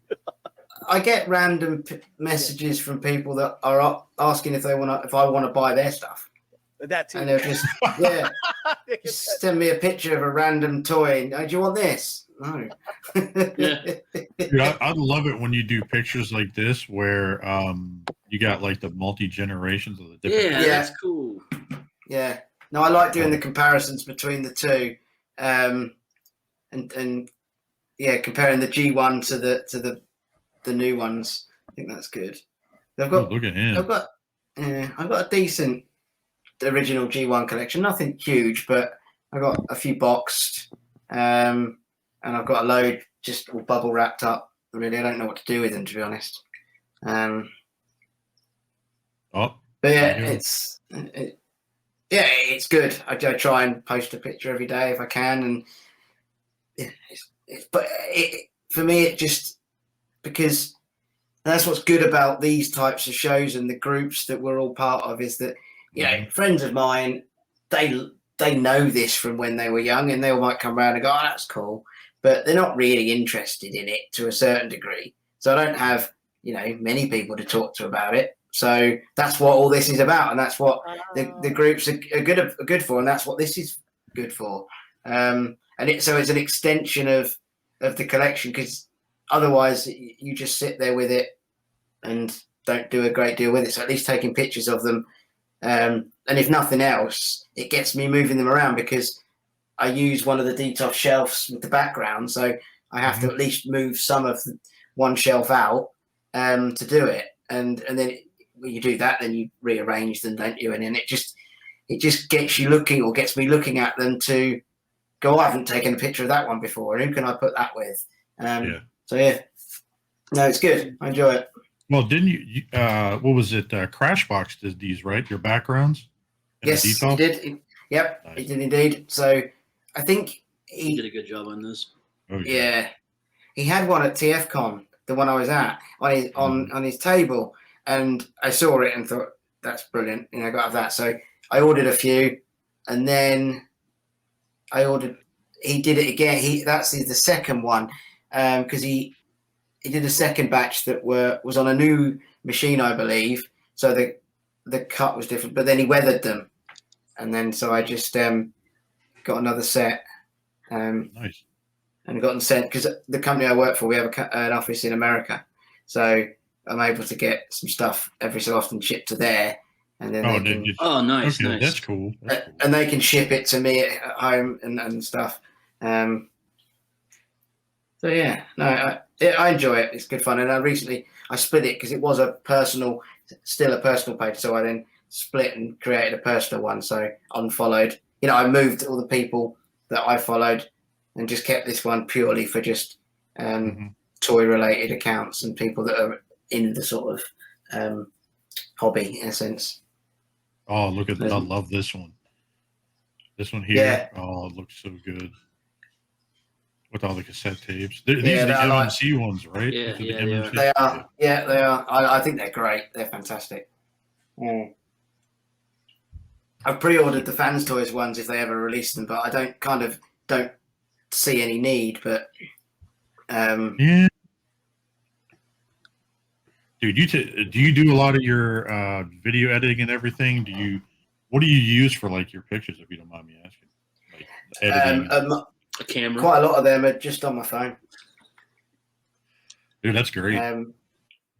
I get random messages from people that are asking if I want to buy their stuff. That too. And they're just just send me a picture of a random toy. Do you want this? No. Dude, I love it when you do pictures like this where you got like the multi-generations of the different. Yeah, that's cool. Yeah. No, I like doing the comparisons between the two, and comparing the G1 to the new ones. I think that's good. Look at him. I've got a decent original G1 collection. Nothing huge, but I got a few boxed, and I've got a load just all bubble wrapped up. Really, I don't know what to do with them, to be honest. But yeah, it's good. I try and post a picture every day if I can, and for me, it just because that's what's good about these types of shows and the groups that we're all part of is that friends of mine, they know this from when they were young, and they might come around and go, "Oh, that's cool," but they're not really interested in it to a certain degree. So I don't have many people to talk to about it. So that's what all this is about, and that's what the groups are good for, and that's what this is good for. So it's an extension of the collection, because otherwise you just sit there with it and don't do a great deal with it. So at least taking pictures of them, and if nothing else, it gets me moving them around, because I use one of the detox shelves with the background, so I have to at least move some of one shelf out to do it, and then when you do that, then you rearrange them, don't you? And then it just gets you looking, or gets me looking at them to go, I haven't taken a picture of that one before. Who can I put that with? So no, it's good. I enjoy it. Well, didn't you? What was it? Crashbox did these, right? Your backgrounds. Yes, he did. Yep, nice. He did indeed. So I think he did a good job on this. Oh, yeah, he had one at TFCon, the one I was at, on his table. And I saw it and thought, that's brilliant. I got to have that. So I ordered a few, and then he did it again. That's the second one, because he did a second batch that was on a new machine, I believe. So the cut was different, but then he weathered them. And then so I just got another set. Nice. And got them sent, because the company I work for, we have an office in America. So I'm able to get some stuff every so often shipped to there, and then nice. That's cool. And they can ship it to me at home and stuff. So yeah, no, I enjoy it. It's good fun. And I split it because it was still a personal page. So I then split and created a personal one. So unfollowed. I moved all the people that I followed and just kept this one purely for just toy related accounts and people that are in the sort of hobby in a sense. Oh, look at that. I love this one. This one here. Yeah. Oh, it looks so good. With all the cassette tapes. These are the MMC ones, right? Yeah, they are. Yeah, they are. I think they're great. They're fantastic. Yeah. I've pre-ordered the Fans Toys ones if they ever release them, but I don't see any need. But yeah. Dude, do you do a lot of your video editing and everything? What do you use for like your pictures, if you don't mind me asking? Like editing. A camera. Quite a lot of them are just on my phone. Dude, that's great.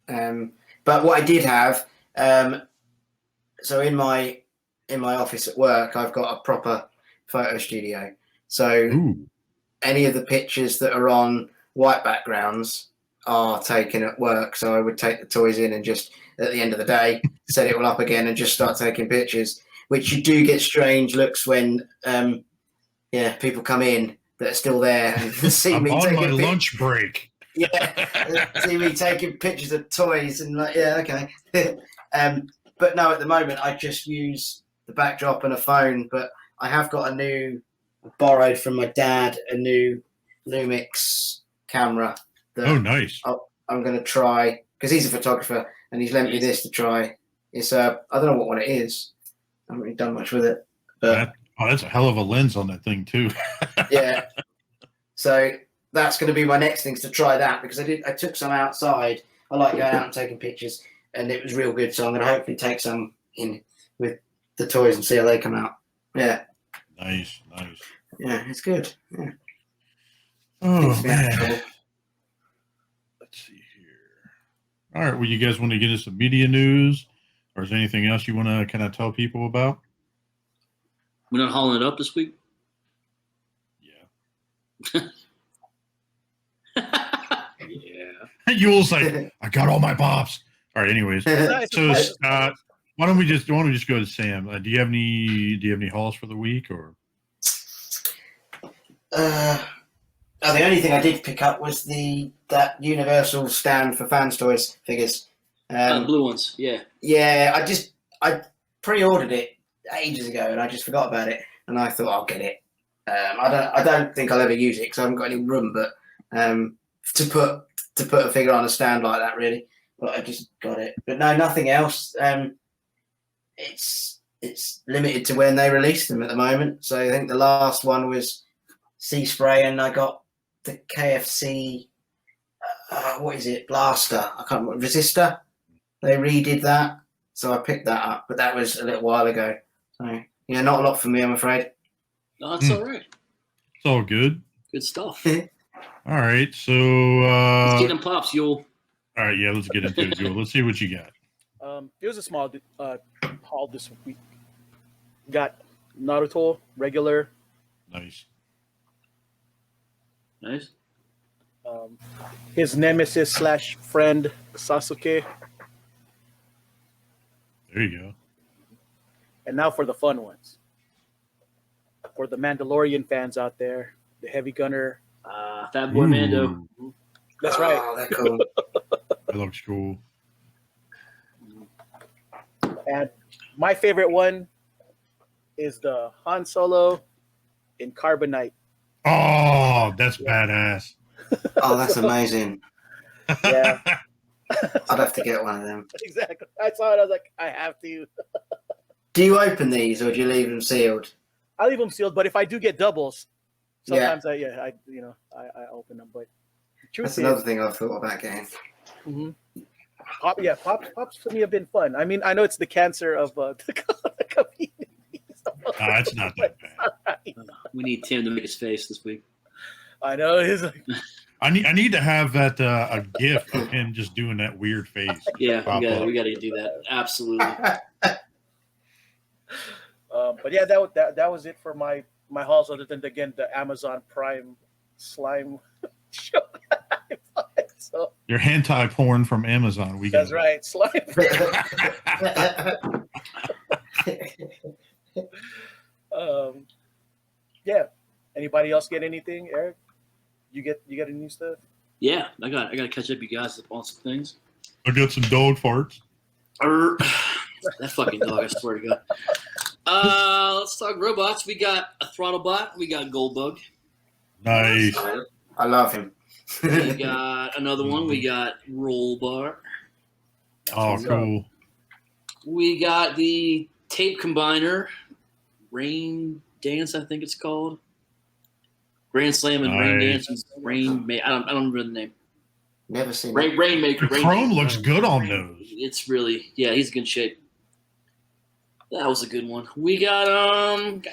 But what I did have So in my office at work, I've got a proper photo studio. So Ooh. any of the pictures that are on white backgrounds are taken at work. So I would take the toys in and just at the end of the day set it all up again and just start taking pictures. Which you do get strange looks when people come in that are still there and see I'm me on taking my lunch break. Yeah, see me taking pictures of toys and like, yeah, okay. But no, at the moment I just use the backdrop and a phone. But I have got borrowed from my dad a new Lumix camera. Oh, nice. I'm going to try because he's a photographer and he's lent me this to try. It's I don't know what one it is. I haven't really done much with it. But that's a hell of a lens on that thing too. Yeah. So that's going to be my next thing, is to try that, because I took some outside. I like going out and taking pictures, and it was real good. So I'm going to hopefully take some in with the toys and see how they come out. Yeah. Nice. Yeah, it's good. Yeah. Oh, man. Let's see here. All right. Well, you guys want to get us some media news, or is there anything else you want to kind of tell people about? We're not hauling it up this week? Yeah. Yeah. Yule's like, I got all my pops. All right. Anyways, so why don't we just go to Sam? Do you have any hauls for the week, or? The only thing I did pick up was that Universal stand for Fans Toys figures. Blue ones, yeah. Yeah, I pre-ordered it ages ago and I just forgot about it, and I thought I'll get it. I don't think I'll ever use it because I haven't got any room, but to put a figure on a stand like that, really. But I just got it. But no, nothing else. It's limited to when they release them at the moment. So I think the last one was Sea Spray, and I got the KFC. What is it? Blaster. I can't remember. Resistor. They redid that, so I picked that up. But that was a little while ago. So yeah, not a lot for me, I'm afraid. No, that's all right. It's all good. Good stuff. All right, so let's get them pops, Yule. All right, yeah, let's get into it, Yule. Let's see what you got. It was a small haul this week. Got Naruto regular. Nice. His nemesis / friend Sasuke. There you go. And now for the fun ones. For the Mandalorian fans out there, the Heavy Gunner. Fat Boy Mando. That's right. Oh, that's cool. That looks cool. And my favorite one is the Han Solo in Carbonite. Oh, that's badass. Oh, that's amazing. Yeah. I'd have to get one of them. Exactly. I saw it. I was like, I have to. Do you open these or do you leave them sealed? I leave them sealed, but if I do get doubles, sometimes I open them. But that's another thing I've thought about getting. Mm-hmm. Pops for me have been fun. I mean, I know it's the cancer of the community. It's not that bad. We need Tim to make his face this week. I know. He's like, I need to have that a gift of him just doing that weird face. Yeah, we got to do that. Absolutely. But yeah, that was it for my hauls. Other than again the Amazon Prime slime show. So your hentai porn from Amazon. That's right, slime. Yeah. Anybody else get anything, Eric? You get any new stuff? Yeah, I got to catch up you guys on some things. I got some dog farts. That fucking dog, I swear to God. Let's talk robots. We got a Throttlebot. We got Goldbug. Nice. I love him. We got another one. We got Rollbar. Oh, cool. We got the tape combiner, Rain Dance, I think it's called. Grand Slam and Rain Dance and I don't remember the name. Never seen Rainmaker. The chrome looks good on those. It's really, he's in good shape. That was a good one. We got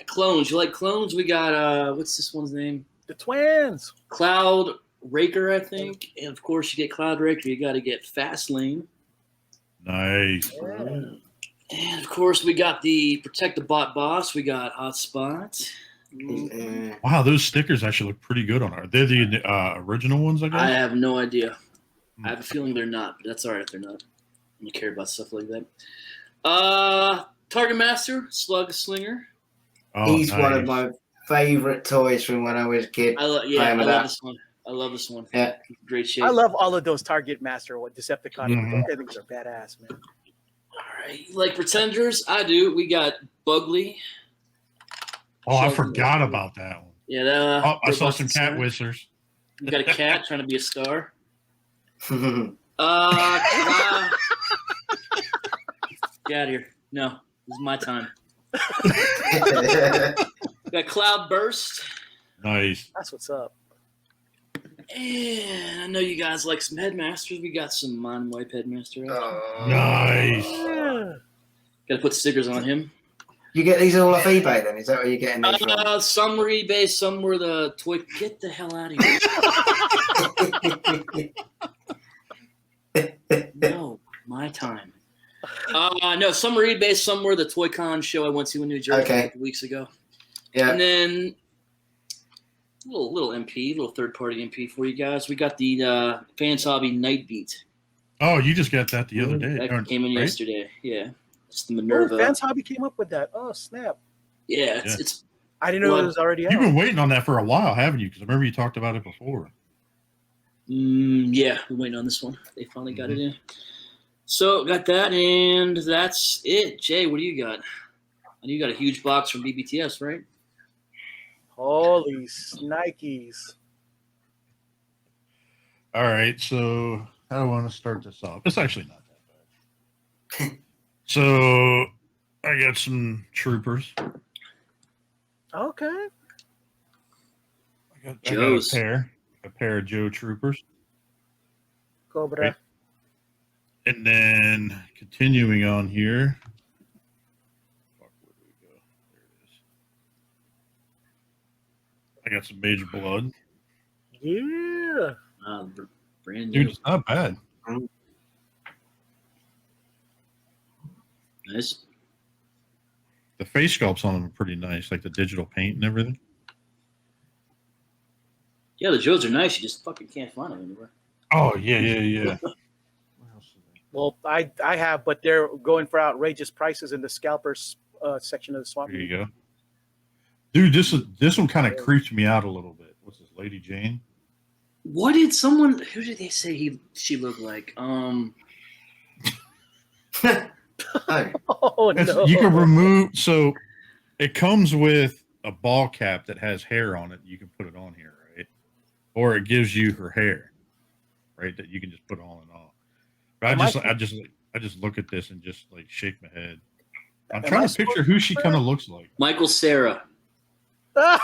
clones. You like clones? We got what's this one's name? The twins. Cloud Raker, I think. And of course you get Cloud Raker, you gotta get Fast Lane. Nice. Mm. And of course, we got the Protect the Bot Boss. We got Hotspot. Wow, those stickers actually look pretty good on her. They're the original ones, I guess. I have no idea. I have a feeling they're not, but that's all right if they're not. I don't care about stuff like that. Target Master, Slug Slinger. Oh, He's nice. one of my favorite toys from when I was a kid. I love this one. I love this one. Yeah. Great shape. I love all of those Target Master Decepticon. Mhm. I think they're badass, man. All right. You like Pretenders? I do. We got Bugley. Oh, I Sheldon forgot Bugley. about that one. Yeah. Oh, I they're saw some busted cat center. whistlers. You got a cat trying to be a star. Mm. Get out of here. No, this is my time. Got Cloud Burst. Nice. That's what's up. And I know you guys like some Headmasters. We got some Mon Wipe Headmaster. Nice. Yeah. Got to put stickers on him. You get these all off eBay then? Is that where you're getting these from? Some were eBay, some were the toy. Get the hell out of here. No, my time. No, some were eBay, some were the Toy Con show I went to in New Jersey Okay. a couple weeks ago. Yeah. And then little MP, little third-party MP for you guys. We got the Fans Hobby Night Beat. Oh, you just got that the other day. That came in right? yesterday. Yeah. It's the Oh, Minerva. Fans Hobby came up with that. Oh, snap. Yeah, Yeah. it's I didn't know Well, it was already out. You've been waiting on that for a while, haven't you? Because I remember you talked about it before. yeah, we're waiting on this one. They finally got it in. So got that, and that's it. Jay, what do you got? I know you got a huge box from BBTS, right? Holy Snikes. All right, so how do I want to start this off? It's actually not that bad. So I got some troopers. Okay. I got Joe's. a pair of Joe troopers. Cobra. Right. And then continuing on here. Fuck, where do we go? There it is. I got some Major Blood. Yeah. Brand new. Dude, it's not bad. Nice. The face sculpts on them are pretty nice, like the digital paint and everything. Yeah, the Joes are nice. You just fucking can't find them anywhere. Oh, yeah. What else is there? Well, I have, but they're going for outrageous prices in the scalpers section of the swamp. There you go. Dude, this one kind of creeps me out a little bit. What's this, Lady Jane? What did someone? Who did they say she looked like? Oh. Oh no! You can remove, so it comes with a ball cap that has hair on it. You can put it on here, right? Or it gives you her hair, right? That you can just put on and off. But I just look at this and just like shake my head. I'm trying to picture who she kind of looks like. Michael Cera. Oh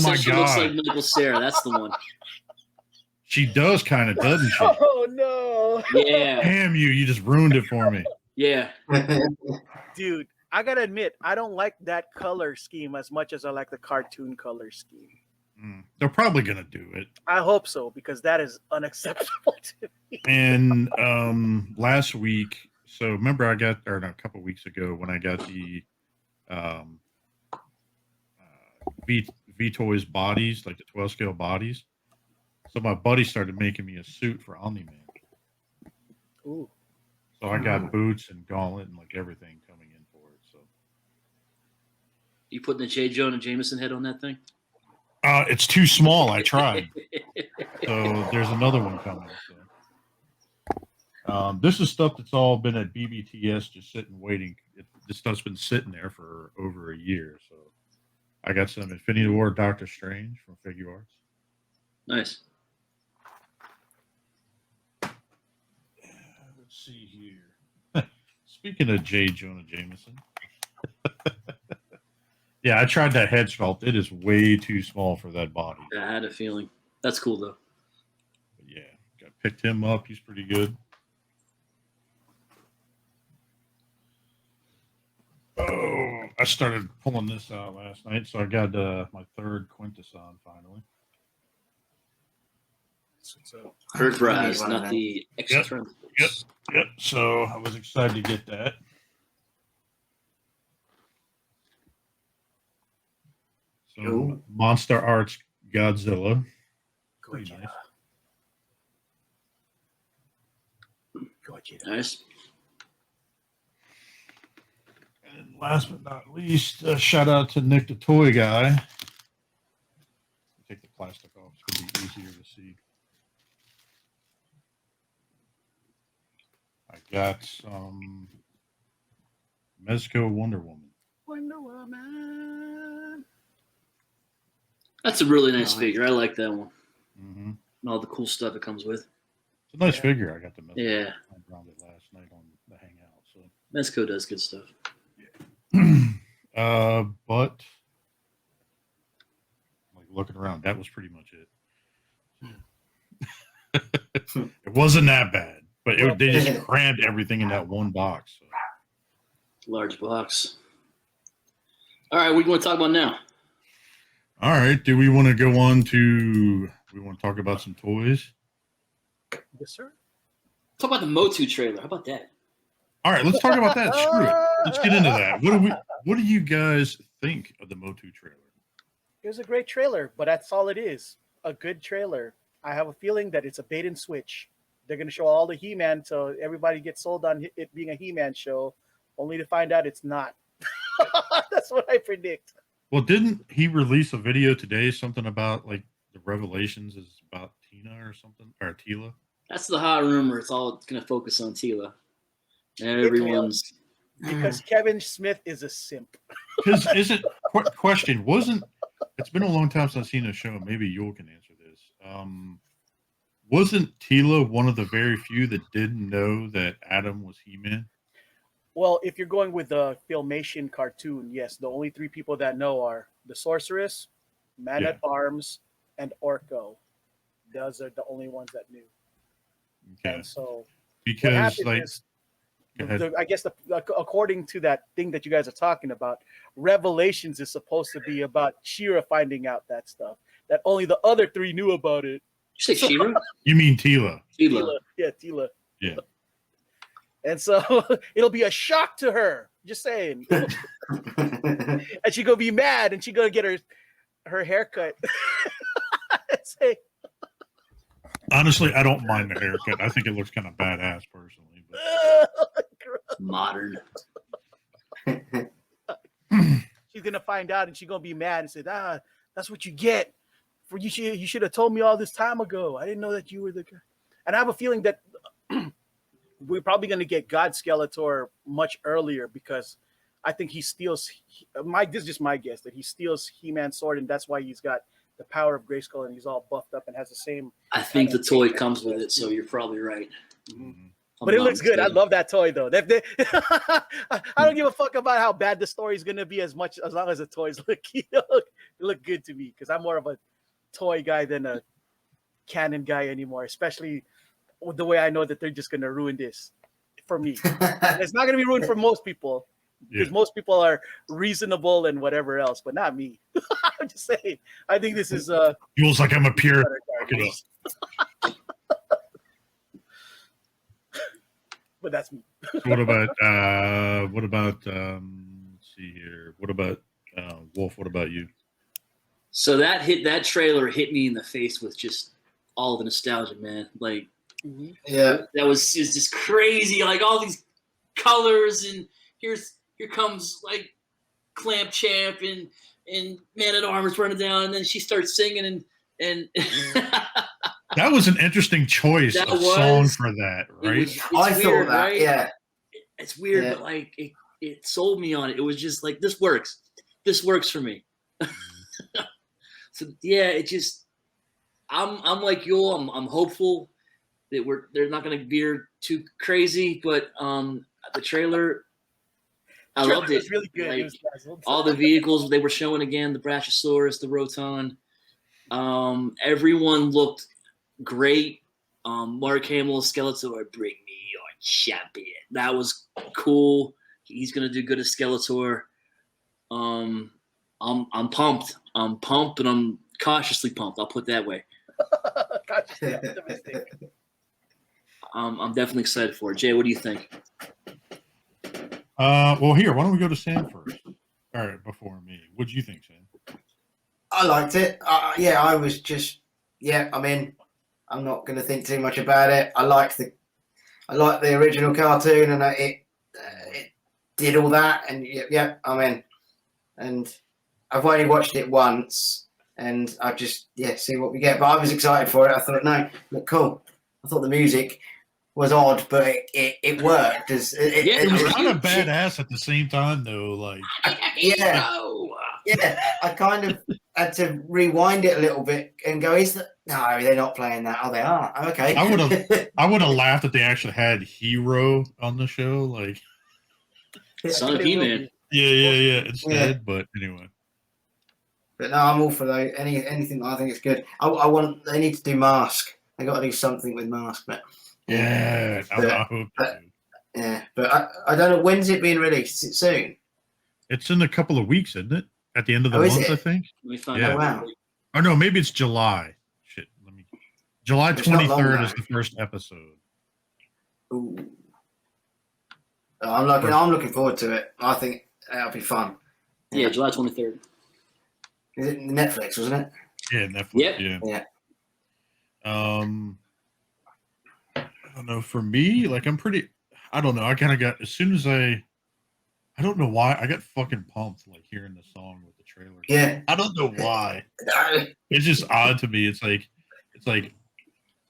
my She looks God. like Michael Cera. That's the one. She does kind of, doesn't she? Oh no! Yeah, Damn you! You just ruined it for me. yeah. Dude, I gotta admit, I don't like that color scheme as much as I like the cartoon color scheme. They're probably gonna do it. I hope so, because that is unacceptable to me. And last week, so remember a couple weeks ago when I got the V Toys bodies, like the 12 scale bodies. So my buddy started making me a suit for Omni-Man. Ooh. So I got boots and gauntlet and like everything coming in for it. So You putting the J. Jonah Jameson head on that thing? it's too small. I tried. So there's another one coming. So this is stuff that's all been at BBTS, just sitting waiting. This stuff's been sitting there for over a year. So I got some Infinity War Doctor Strange from Figure Arts. Nice. Let's see here. Speaking of J. Jonah Jameson. Yeah, I tried that head sculpt. It is way too small for that body. I had a feeling. That's cool though. But yeah, picked him up. He's pretty good. Oh, I started pulling this out last night, so I got my third Quintesson finally. So, Herd fries, One of not them. the extra. Yep. So I was excited to get that. Some Cool. Monster Arts Godzilla. Pretty Gojira. nice. Gojira. Nice. And last but not least, shout out to Nick the Toy Guy. Take the plastic off. It's going to be easier to see. I got some Mezco Wonder Woman. Wonder Woman. That's a really nice figure. I like that one. Mm-hmm. And all the cool stuff it comes with. It's a nice figure. I got the Mezco. Yeah. I ground it last night on the Hangout. So, Mezco does good stuff. but like looking around, that was pretty much it. It wasn't that bad, but they just crammed everything in that one box. So. Large box. All right, what do you want to talk about now? All right, do we want to go on to? We want to talk about some toys. Yes, sir. Talk about the MOTU trailer. How about that? All right, let's talk about that. Screw it. Let's get into that. What do you guys think of the MOTU trailer? It was a great trailer, but that's all it is. A good trailer. I have a feeling that it's a bait and switch. They're going to show all the He-Man so everybody gets sold on it being a He-Man show, only to find out it's not. That's what I predict. Well, didn't he release a video today? Something about like the Revelations is about Tina or something, or TEELA. That's the hot rumor. It's all going to focus on TEELA. And everyone's because Kevin Smith is a simp. Because question wasn't? It's been a long time since I've seen a show. Maybe you can answer this. Wasn't TEELA one of the very few that didn't know that Adam was He-Man? Well, if you're going with the Filmation cartoon, yes, the only three people that know are the Sorceress, Man at Arms, and Orko. Those are the only ones that knew. Okay. And so, because like, I guess according to that thing that you guys are talking about, Revelations is supposed to be about She-Ra finding out that stuff. That only the other three knew about it. You say She-Ra? You mean TEELA? TEELA. Yeah, TEELA. Yeah. And so it'll be a shock to her. Just saying. And she's gonna be mad, and she's gonna get her haircut. Say, honestly, I don't mind the haircut. I think it looks kind of badass personally. But... Modern. She's gonna find out, and she's gonna be mad and say, that's what you get. For you should have told me all this time ago. I didn't know that you were the guy. And I have a feeling that we're probably going to get God Skeletor much earlier, because I think he steals this is just my guess, that he steals He-Man's sword, and that's why he's got the power of Grayskull, and he's all buffed up and has the same. I think the toy comes with it, so you're probably right. Mm-hmm. But it looks good. I love that toy, though. I don't give a fuck about how bad the story is going to be as long as the toys look good to me, because I'm more of a toy guy than a canon guy anymore, especially with the way I know that they're just going to ruin this for me. It's not going to be ruined for most people, because most people are reasonable and whatever else, but not me. I'm just saying. I think this is feels like I'm a pure. But that's me. What about let's see here. What about Wolf? What about you? So that trailer hit me in the face with just all the nostalgia, man. Like, that was just crazy. Like all these colors, and here comes like Clamp Champ and Man at Arms running down, and then she starts singing and that was an interesting choice of song for that, right? I thought that, right? Yeah. It's weird, but like it sold me on it. It was just like, this works. This works for me. So yeah, it just I'm like you. I'm hopeful that they're not going to veer too crazy, but the trailer, I loved it. It was really good. Like, it was all the vehicles they were showing again, the Brachiosaurus, the Roton, everyone looked great. Mark Hamill, Skeletor, bring me your champion. That was cool. He's going to do good as Skeletor. I'm pumped. I'm pumped, and I'm cautiously pumped. I'll put it that way. cautiously optimistic. I'm definitely excited for it. Jay, what do you think? Well, here, why don't we go to Sam first? All right, before me. What do you think, Sam? I liked it. Yeah, I was just, I'm in. I'm not going to think too much about it. I like the original cartoon, and it did all that, and I'm in. And I've only watched it once, and I just see what we get. But I was excited for it. I thought, no, look cool. I thought the music was odd, but it worked. It was kind of badass at the same time, though. Like, I kind of had to rewind it a little bit and go, no, they're not playing that. Oh, they are. Oh, okay. I would have laughed if they actually had Hero on the show, like Son of He-Man. Yeah. Instead, but anyway. But no, I'm all for those. Anything that I think is good. They need to do Mask. They got to do something with Mask, but I hope they do. Yeah, but I don't know, when's it being released? Is it soon? It's in a couple of weeks, isn't it? At the end of the month, I think. Let me find out. Oh, wow. Oh no, maybe it's July. Shit, July 23rd is the first episode. Ooh. I'm looking forward to it. I think that'll be fun. Yeah, July 23rd. Is it Netflix, wasn't it? Yeah, Netflix. Yep. Yeah. I don't know. For me, like I don't know. I kind of got, as soon as I don't know why, I got fucking pumped like hearing the song with the trailer. Yeah. I don't know why. It's just odd to me. It's like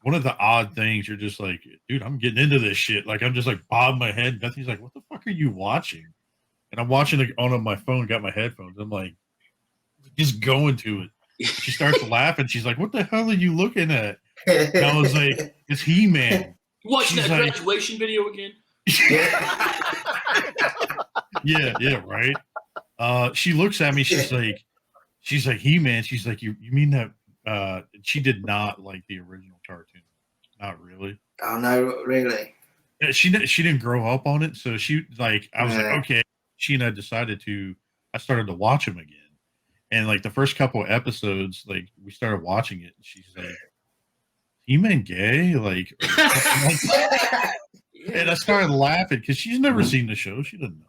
one of the odd things. You're just like, dude, I'm getting into this shit. Like, I'm just like bobbing my head. Bethany's like, what the fuck are you watching? And I'm watching it on my phone, got my headphones. I'm like, just going to it. She starts laughing. She's like, what the hell are you looking at? And I was like, it's He-Man. Watching that graduation video again? Yeah, right. She looks at me. She's like, He-Man. She's like, you mean that? She did not like the original cartoon. Not really. Oh no, really? She didn't grow up on it, so she like, I was like, okay. She and I started to watch them again, and like the first couple of episodes, like we started watching it, and she's like, He-Man gay, like, and I started laughing because she's never seen the show. She didn't know.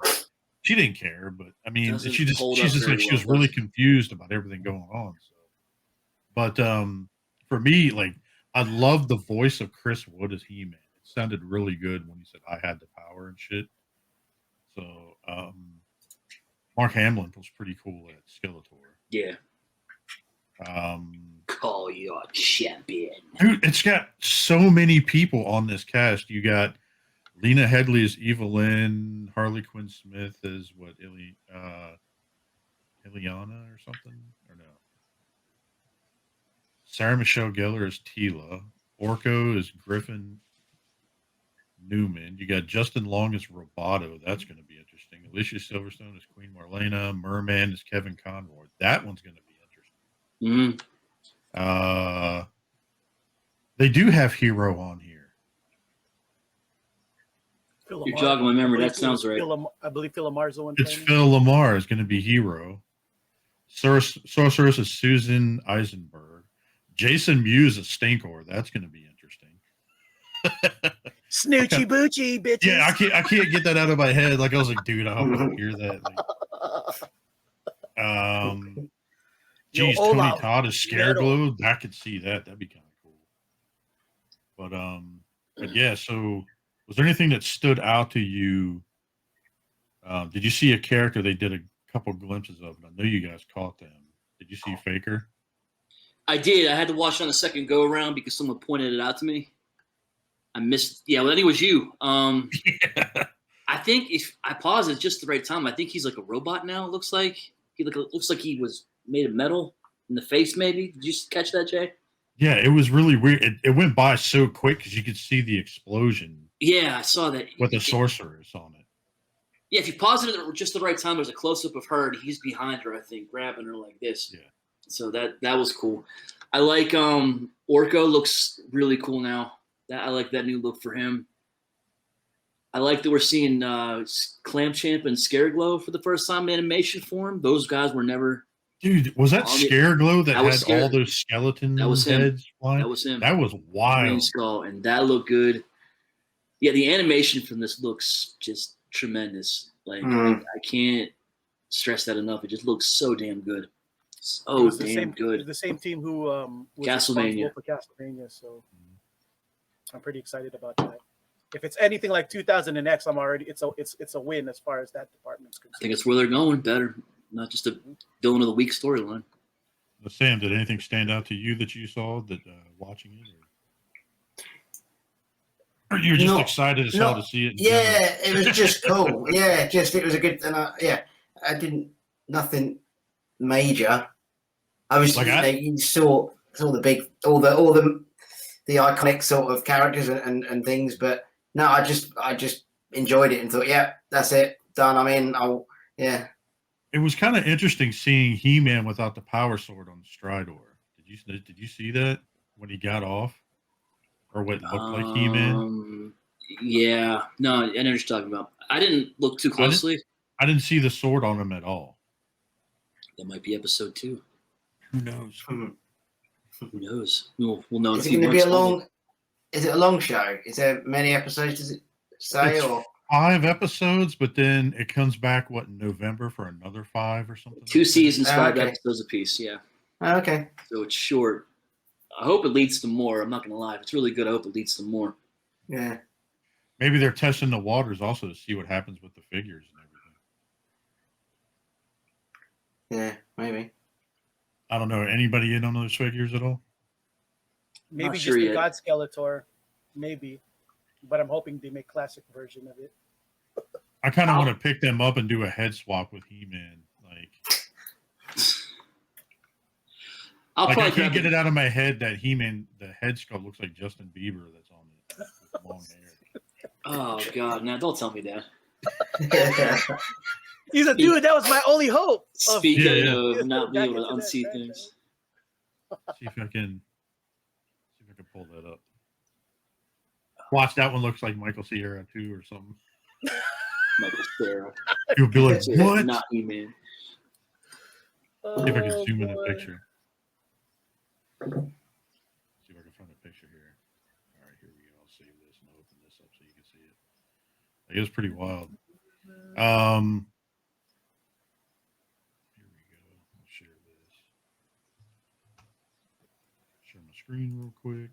She didn't care, but I mean, she was really confused about everything going on. So, but for me, like, I love the voice of Chris Wood as He-Man. It sounded really good when he said I had the power and shit. So, Mark Hamill was pretty cool at Skeletor. Yeah. Call your champion. Dude, it's got so many people on this cast. You got Lena Headey as Evelyn, Harley Quinn Smith as what, Ileana or something? Or no? Sarah Michelle Gellar as TEELA. Orko is Griffin Newman. You got Justin Long as Roboto. That's going to be interesting. Alicia Silverstone as Queen Marlena. Merman is Kevin Conroy. That one's going to be interesting. They do have Hero on here. You're jogging my memory. That sounds right. I believe Phil Lamar's the one. It's Phil Lamar is going to be Hero. Sorceress is Susan Eisenberg. Jason Mewes is Stinkor. That's going to be interesting. Snoochie Boochie, bitches. Yeah, I can't get that out of my head. Like, I was like, dude, I hope I don't hear that. Like, geez, Tony Todd is Scareglow. I could see that. That'd be kind of cool. But yeah. So, was there anything that stood out to you? Did you see a character they did a couple glimpses of? And I know you guys caught them. Did you see Faker? I did. I had to watch it on the second go around because someone pointed it out to me. I missed. Yeah, well, I think it was you. I think if I paused at just the right time, I think he's like a robot now. It looks like looks like he was made of metal in the face. Maybe did you catch that, Jay? Yeah, it was really weird. It went by so quick because you could see the explosion. Yeah, I saw that with the sorceress on it. Yeah, if you pause it at just the right time, there's a close up of her, and he's behind her. I think grabbing her like this. Yeah. So that was cool. I like Orko looks really cool now. I like that new look for him. I like that we're seeing Clamp Champ and Scareglow for the first time in animation form. Those guys were never Dude, was that Scareglow that was had all those skeleton heads flying? That was him. That was wild. Green Skull, and that looked good. Yeah, the animation from this looks just tremendous. Like I can't stress that enough. It just looks so damn good. So damn good. It was the same team who was Castlevania. responsible for Castlevania, so I'm pretty excited about that. If it's anything like 2000 and X, it's a win as far as that department's concerned. I think it's where they're going. Better, not just a villain of the week storyline. Sam, did anything stand out to you that you saw that watching it? Or you're just excited as hell to see it? Yeah, it was just cool. Yeah, it was a good. And I didn't nothing major. I was like, you saw the big, all the iconic sort of characters and things, but no, I just enjoyed it and thought, yeah, that's it, done. I'm in. It was kind of interesting seeing He-Man without the power sword on Stridor. Did you see that when he got off, or what looked like He-Man? Yeah, no, I know what you're talking about. I didn't look too closely. I didn't see the sword on him at all. That might be episode 2. Who knows? Who knows? We'll know. Is it going to be a long? Is it a long show? Is there many episodes? Does it say? It's or 5 episodes, but then it comes back in November for another 5 or something. 2 seasons, 5 episodes apiece. Yeah. Okay. So it's short. I hope it leads to more. I'm not going to lie. If it's really good, I hope it leads to more. Yeah. Maybe they're testing the waters also to see what happens with the figures and everything. Yeah, maybe. I don't know. Anybody in on those figures at all? Maybe Not just sure the yet. God Skeletor, maybe. But I'm hoping they make classic version of it. I kind of want to pick them up and do a head swap with He-Man. I can't get it out of my head that He-Man, the head sculpt looks like Justin Bieber that's on it with long hair. Oh, God. Now, don't tell me that. He's a dude. That was my only hope. Speaking of not being able to unsee things. See if I can pull that up. Watch, that one looks like Michael Cera too, or something. Michael Cera. You'll be like, what? Not He-Man. See if I can zoom in the picture. See if I can find a picture here. All right, here we go. I'll save this and open this up so you can see it. It was pretty wild. Here we go. I'll share this. Share my screen real quick.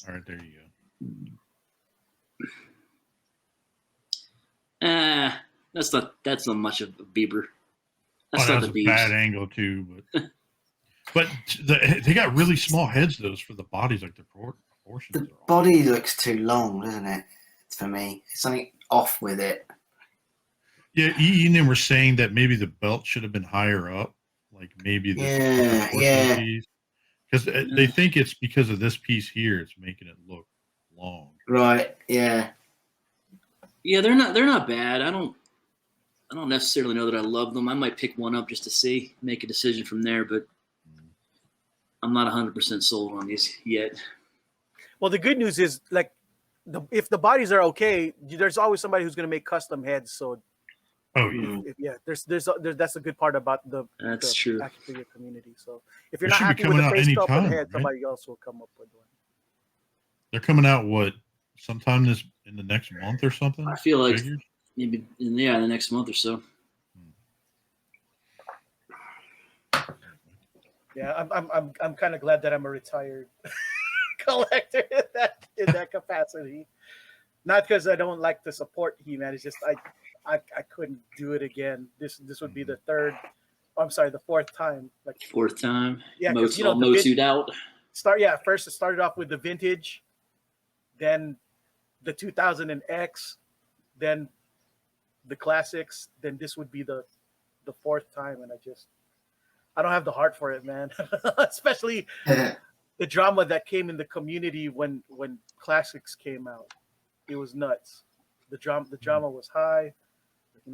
All right, there you go. That's not much of a Bieber. That's not the Biebs. Bad angle too, but they got really small heads those for the bodies, like the proportions. The body looks too long, doesn't it? For me, it's something off with it. Yeah, Ian and were saying that maybe the belt should have been higher up, like maybe the piece. Because they think it's because of this piece here, it's making it look long. Right. Yeah. Yeah, they're not bad. I don't necessarily know that I love them. I might pick one up just to see, make a decision from there, but I'm not 100% sold on these yet. Well, the good news is, like, if the bodies are okay, there's always somebody who's going to make custom heads. So, there's that's a good part about the true action figure community. So, if you're not happy with the face sculpt and head, somebody else will come up with one. They're coming out sometime in the next month or something? I feel like maybe in the next month or so. Yeah, I'm kind of glad that I'm a retired collector in that capacity. Not because I don't like to support He-Man. It's just I couldn't do it again. This would be the fourth time. Like fourth time. Yeah, most MOTU'd out. First it started off with the vintage, then the 2000 and X, then the classics, then this would be the fourth time, and I don't have the heart for it, man. Especially the drama that came in the community when classics came out. It was nuts. The drama was high.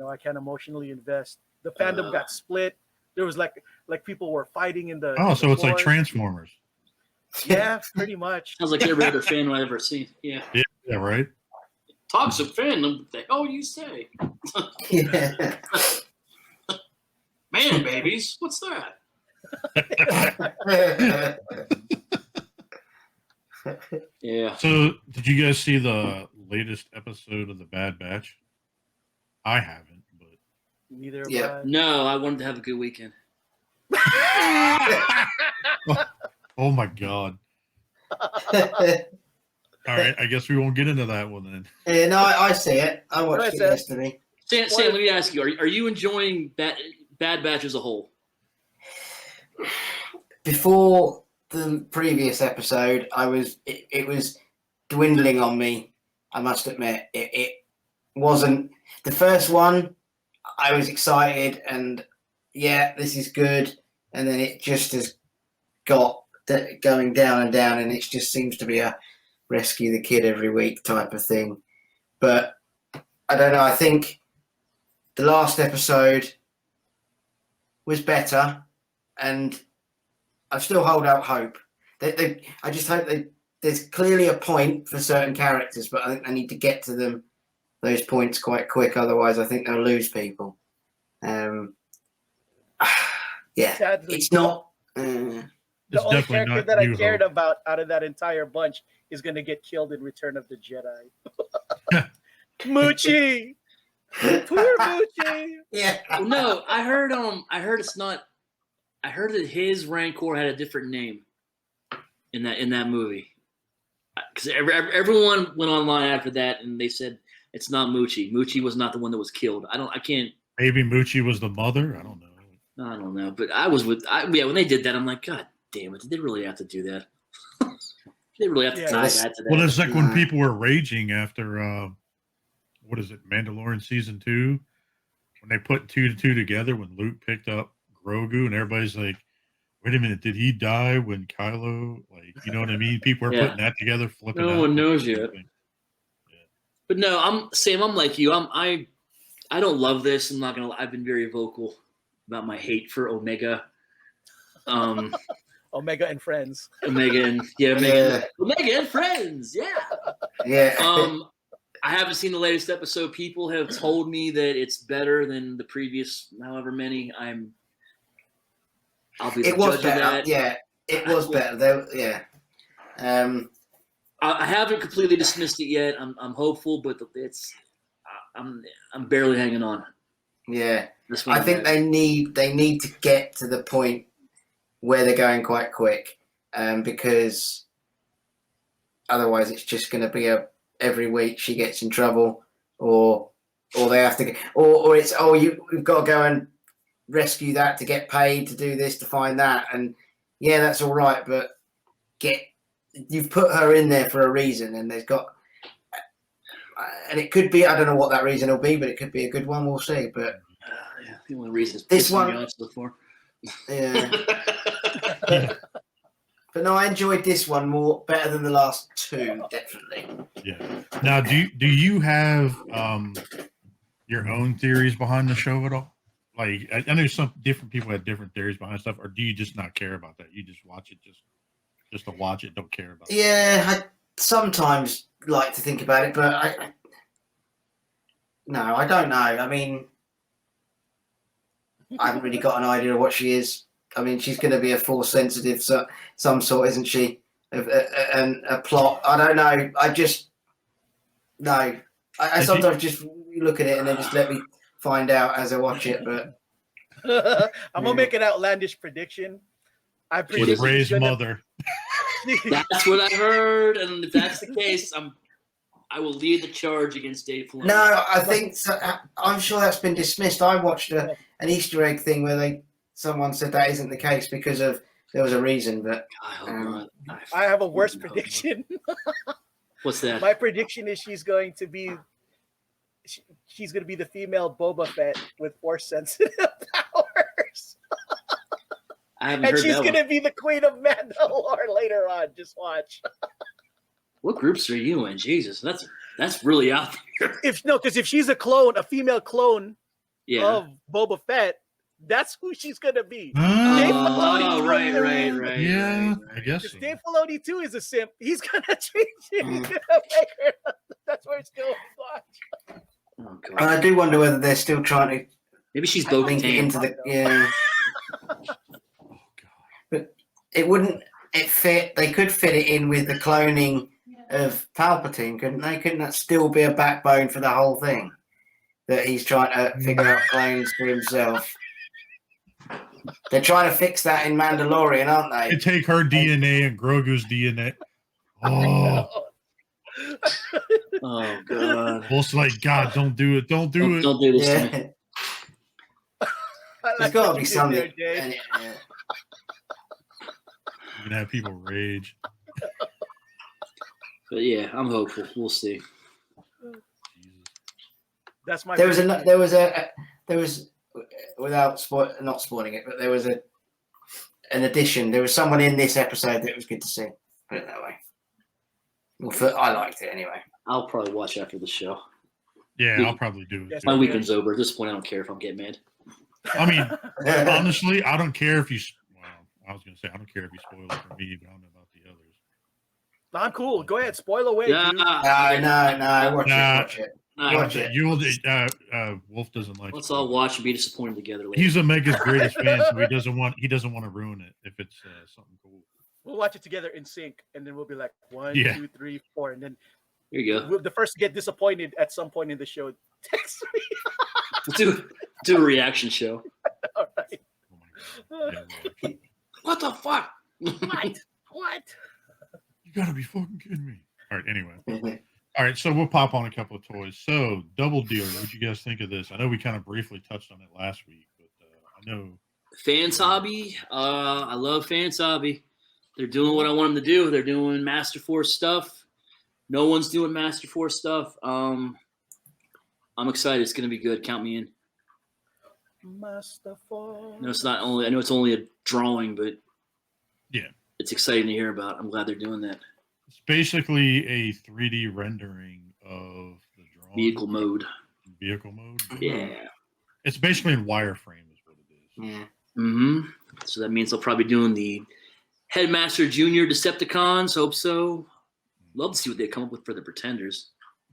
I can't emotionally invest. The fandom got split. There was like people were fighting in the. Oh, so it's like Transformers. Yeah, pretty much. Sounds like every other fan I've ever seen. Yeah. Yeah, right. Toxic fandom. What the hell you say? Yeah. Man babies? What's that? Yeah. So, did you guys see the latest episode of The Bad Batch? I haven't, but Neither have Yeah. I. No, I wanted to have a good weekend. oh my god! All right, I guess we won't get into that one then. Yeah, no, I see it. I watched it yesterday. Sam, let me ask you: Are you enjoying Bad Batch as a whole? Before the previous episode, it was dwindling on me. I must admit, it wasn't the first one. I was excited and yeah, this is good, and then it just has got going down and down, and it just seems to be a rescue the kid every week type of thing. But I don't know. I think the last episode was better, and I still hold out hope. I just hope there's clearly a point for certain characters, but I think they need to get to those points quite quick. Otherwise, I think they'll lose people. Yeah, Sadly, it's not. the only character that I cared about out of that entire bunch is going to get killed in Return of the Jedi. Moochie, poor Moochie. Yeah. Well, no, I heard it's not. I heard that his Rancor had a different name in that movie. Because everyone went online after that and they said it's not Moochie. Moochie was not the one that was killed. I can't. Maybe Moochie was the mother. I don't know. I don't know, but when they did that, I'm like, God damn it! Did they really have to do that? Did they really have to tie that to that? Well, it's like when people were raging after what is it, Mandalorian season 2, when they put 2 to 2 together when Luke picked up Grogu, and everybody's like, "Wait a minute, did he die when Kylo?" Like, you know what I mean? People are putting that together, flipping. No one knows yet. Yeah. But no, Sam. I'm like you. I don't love this. I'm not gonna. I've been very vocal about my hate for Omega. Omega and Friends. Omega and Friends. Yeah. Yeah. I haven't seen the latest episode. People have told me that it's better than the previous however many. I'll be the judge of that. Yeah, it was better. Yeah. I haven't completely dismissed it yet. I'm hopeful, but I'm barely hanging on. Yeah, I think they need to get to the point where they're going quite quick, because otherwise it's just going to be every week she gets in trouble, or they have to, or it's you've got to go and rescue that to get paid to do this to find that, and yeah, that's all right, but you've put her in there for a reason, and there's got. And it could be, I don't know what that reason will be, but it could be a good one. We'll see. But the only reason is this one, me off before. Yeah. But no, I enjoyed this one better than the last 2, definitely. Yeah. Now, do you have your own theories behind the show at all? Like, I know some different people have different theories behind stuff, or do you just not care about that? You just watch it just to watch it, don't care about it. Yeah, I sometimes like to think about it, but I don't know. I mean, I haven't really got an idea of what she is. I mean, she's going to be a force sensitive, some sort, isn't she? And a plot. I don't know. I sometimes just look at it and then just let me find out as I watch it. But I'm gonna make an outlandish prediction. I predict Ray's mother. That's what I heard, and if that's the case, I will lead the charge against Dave Filoni. No, I think so. I'm sure that's been dismissed. I watched an Easter egg thing where someone said that isn't the case because there was a reason. But I have a worse prediction. What's that? My prediction is she's going to be the female Boba Fett with force sensitive powers. I haven't heard that. And she's going to be the Queen of Mandalore later on. Just watch. What groups are you in? Jesus, that's really out there. Because if she's a female clone of Boba Fett, that's who she's going to be. Dave Filoni right. Yeah, right. I guess so. Dave Filoni too is a simp. He's going to change it. He's going to make her. That's where it's going. Watch. And I do wonder whether they're still trying to Maybe she's link it Bo-Katan. into the Oh God. But it wouldn't. It fit. They could fit it in with the cloning of Palpatine, couldn't they? Couldn't that still be a backbone for the whole thing? That he's trying to figure out clones for himself. They're trying to fix that in Mandalorian, aren't they? They take her DNA and Grogu's DNA. Oh, Oh God. Wolf's like, God, don't do it. Don't do it. Don't do this to me. Yeah. I There's like got what to be you did something. there, Jay. Yeah. You're gonna have people rage. But yeah, I'm hopeful. We'll see. Jesus. That's my. There was without not spoiling it, but there was an addition. There was someone in this episode that was good to see. Put it that way. Well, I liked it anyway. I'll probably watch after the show. Yeah, I'll probably do it. Yes, My too. weekend's over. At this point, I don't care if I'm getting mad. I mean, honestly, I don't care if you. Well, I was gonna say I don't care if you spoil it for me, but I don't know about the others. I'm cool. Go ahead, spoil away, Yeah. dude. No. Watch it. Watch it. You will. Wolf doesn't like. Let's it. all watch and be disappointed together later. He's Omega's greatest fan, so he doesn't want to ruin it if it's something cool. We'll watch it together in sync, and then we'll be like 1, Yeah. 2, 3, 4, and then Here you go. the first to get disappointed at some point in the show, text me. We'll do a reaction show. All right. Oh my God. Yeah, well, What the fuck? What? you gotta be fucking kidding me. All right. Anyway. All right. So we'll pop on a couple of toys. So Double Dealer. What you guys think of this? I know we kind of briefly touched on it last week, but I know. Fans Hobby. I love Fans Hobby. They're doing what I want them to do. They're doing Master Force stuff. No one's doing Master Force stuff. I'm excited. It's going to be good. Count me in. Master Force. No, it's not only. I know it's only a drawing, but Yeah. it's exciting to hear about. I'm glad they're doing that. It's basically a 3D rendering of the drawing. Vehicle mode. Vehicle mode. Yeah. It's basically in wireframe, is what it is. Yeah. Mm-hmm. So that means they'll probably be doing the Headmaster Junior Decepticons. Hope so. Love to see what they come up with for the Pretenders.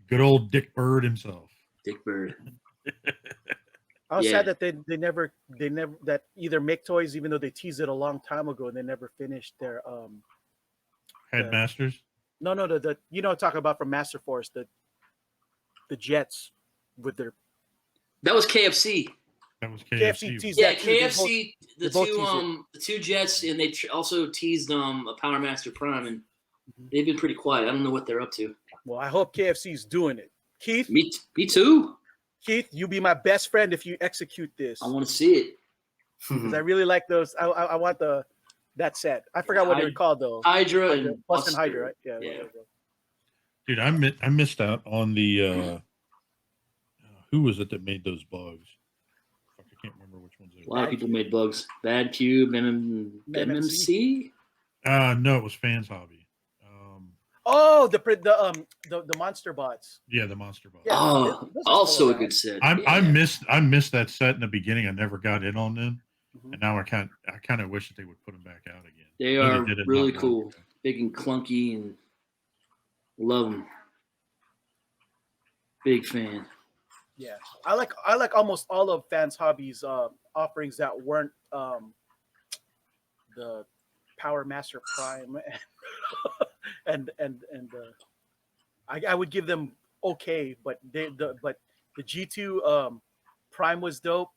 Good old Dick Bird himself. Dick Bird. I was Yeah. sad that they never that either make toys, even though they teased it a long time ago, and they never finished their Headmasters. no the talk about from Master Force the jets with their That was KFC. That was KFC KFC. teased Yeah, that too. They KFC. they both teased The two Jets, and they also teased a Power Master Prime, and they've been pretty quiet. I don't know what they're up to. Well, I hope KFC's doing it. Keith, Me too. Keith, you be my best friend if you execute this. I want to see it. 'Cause I really like those. I want that set. I forgot what they're called though. Hydra and Boston Buster. Hydra, right? Yeah. Yeah. Dude, I missed out on the who was it that made those bugs? Fuck, I can't remember which ones they A lot of people made bugs. Bad Cube, MMC. No, it was Fans Hobby. Oh, the monster bots. Yeah, the Monster Bug. Yeah. Oh, this is also cool, a right? good set. I Yeah. missed that set in the beginning. I never got in on them, Mhm. and now I kind of wish that they would put them back out again. They I know are did it really not cool. long ago. Big and clunky, and love them. Big fan. Yeah, I like almost all of Fans Hobbies offerings that weren't the Power Master Prime, and I would give them okay, but the G2 Prime was dope,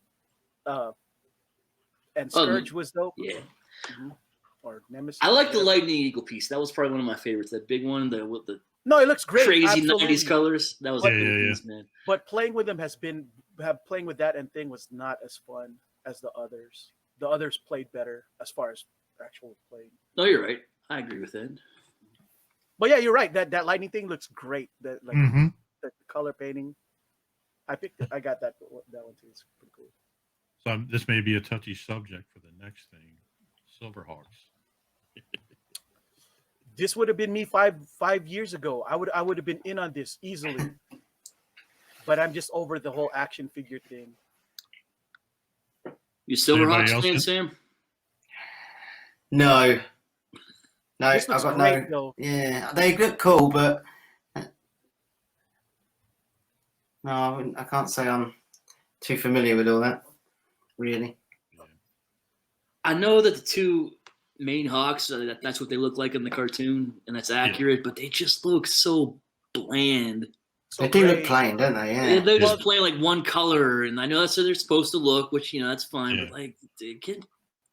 and Scourge was dope. Yeah. Mhm. Or Nemesis. I like the whatever. Lightning Eagle piece. That was probably one of my favorites. That big one, with the No, it looks great. crazy absolutely. 90s colors. That was a Yeah, cool yeah, piece, man. But playing with them playing with that and thing was not as fun as the others. The others played better as far as actual playing. No, you're right. I agree with that. But yeah, you're right. That lightning thing looks great. That like Mm-hmm. the color painting. I picked it. I got that one too. It's pretty cool. So this may be a touchy subject for the next thing. Silverhawks. This would have been me five years ago. I would have been in on this easily. But I'm just over the whole action figure thing. You Anybody Silverhawks else fan, get- Sam? No, This I've looks got great no. though. Yeah, they look cool, but no, I can't say I'm too familiar with all that. really. I know that the two main hawks, that's what they look like in the cartoon, and that's accurate, but they just look so bland. So They do look gray. plain, don't they? Yeah, Yeah. they're just playing like one color, and I know that's how they're supposed to look, which that's fine. Yeah. But like,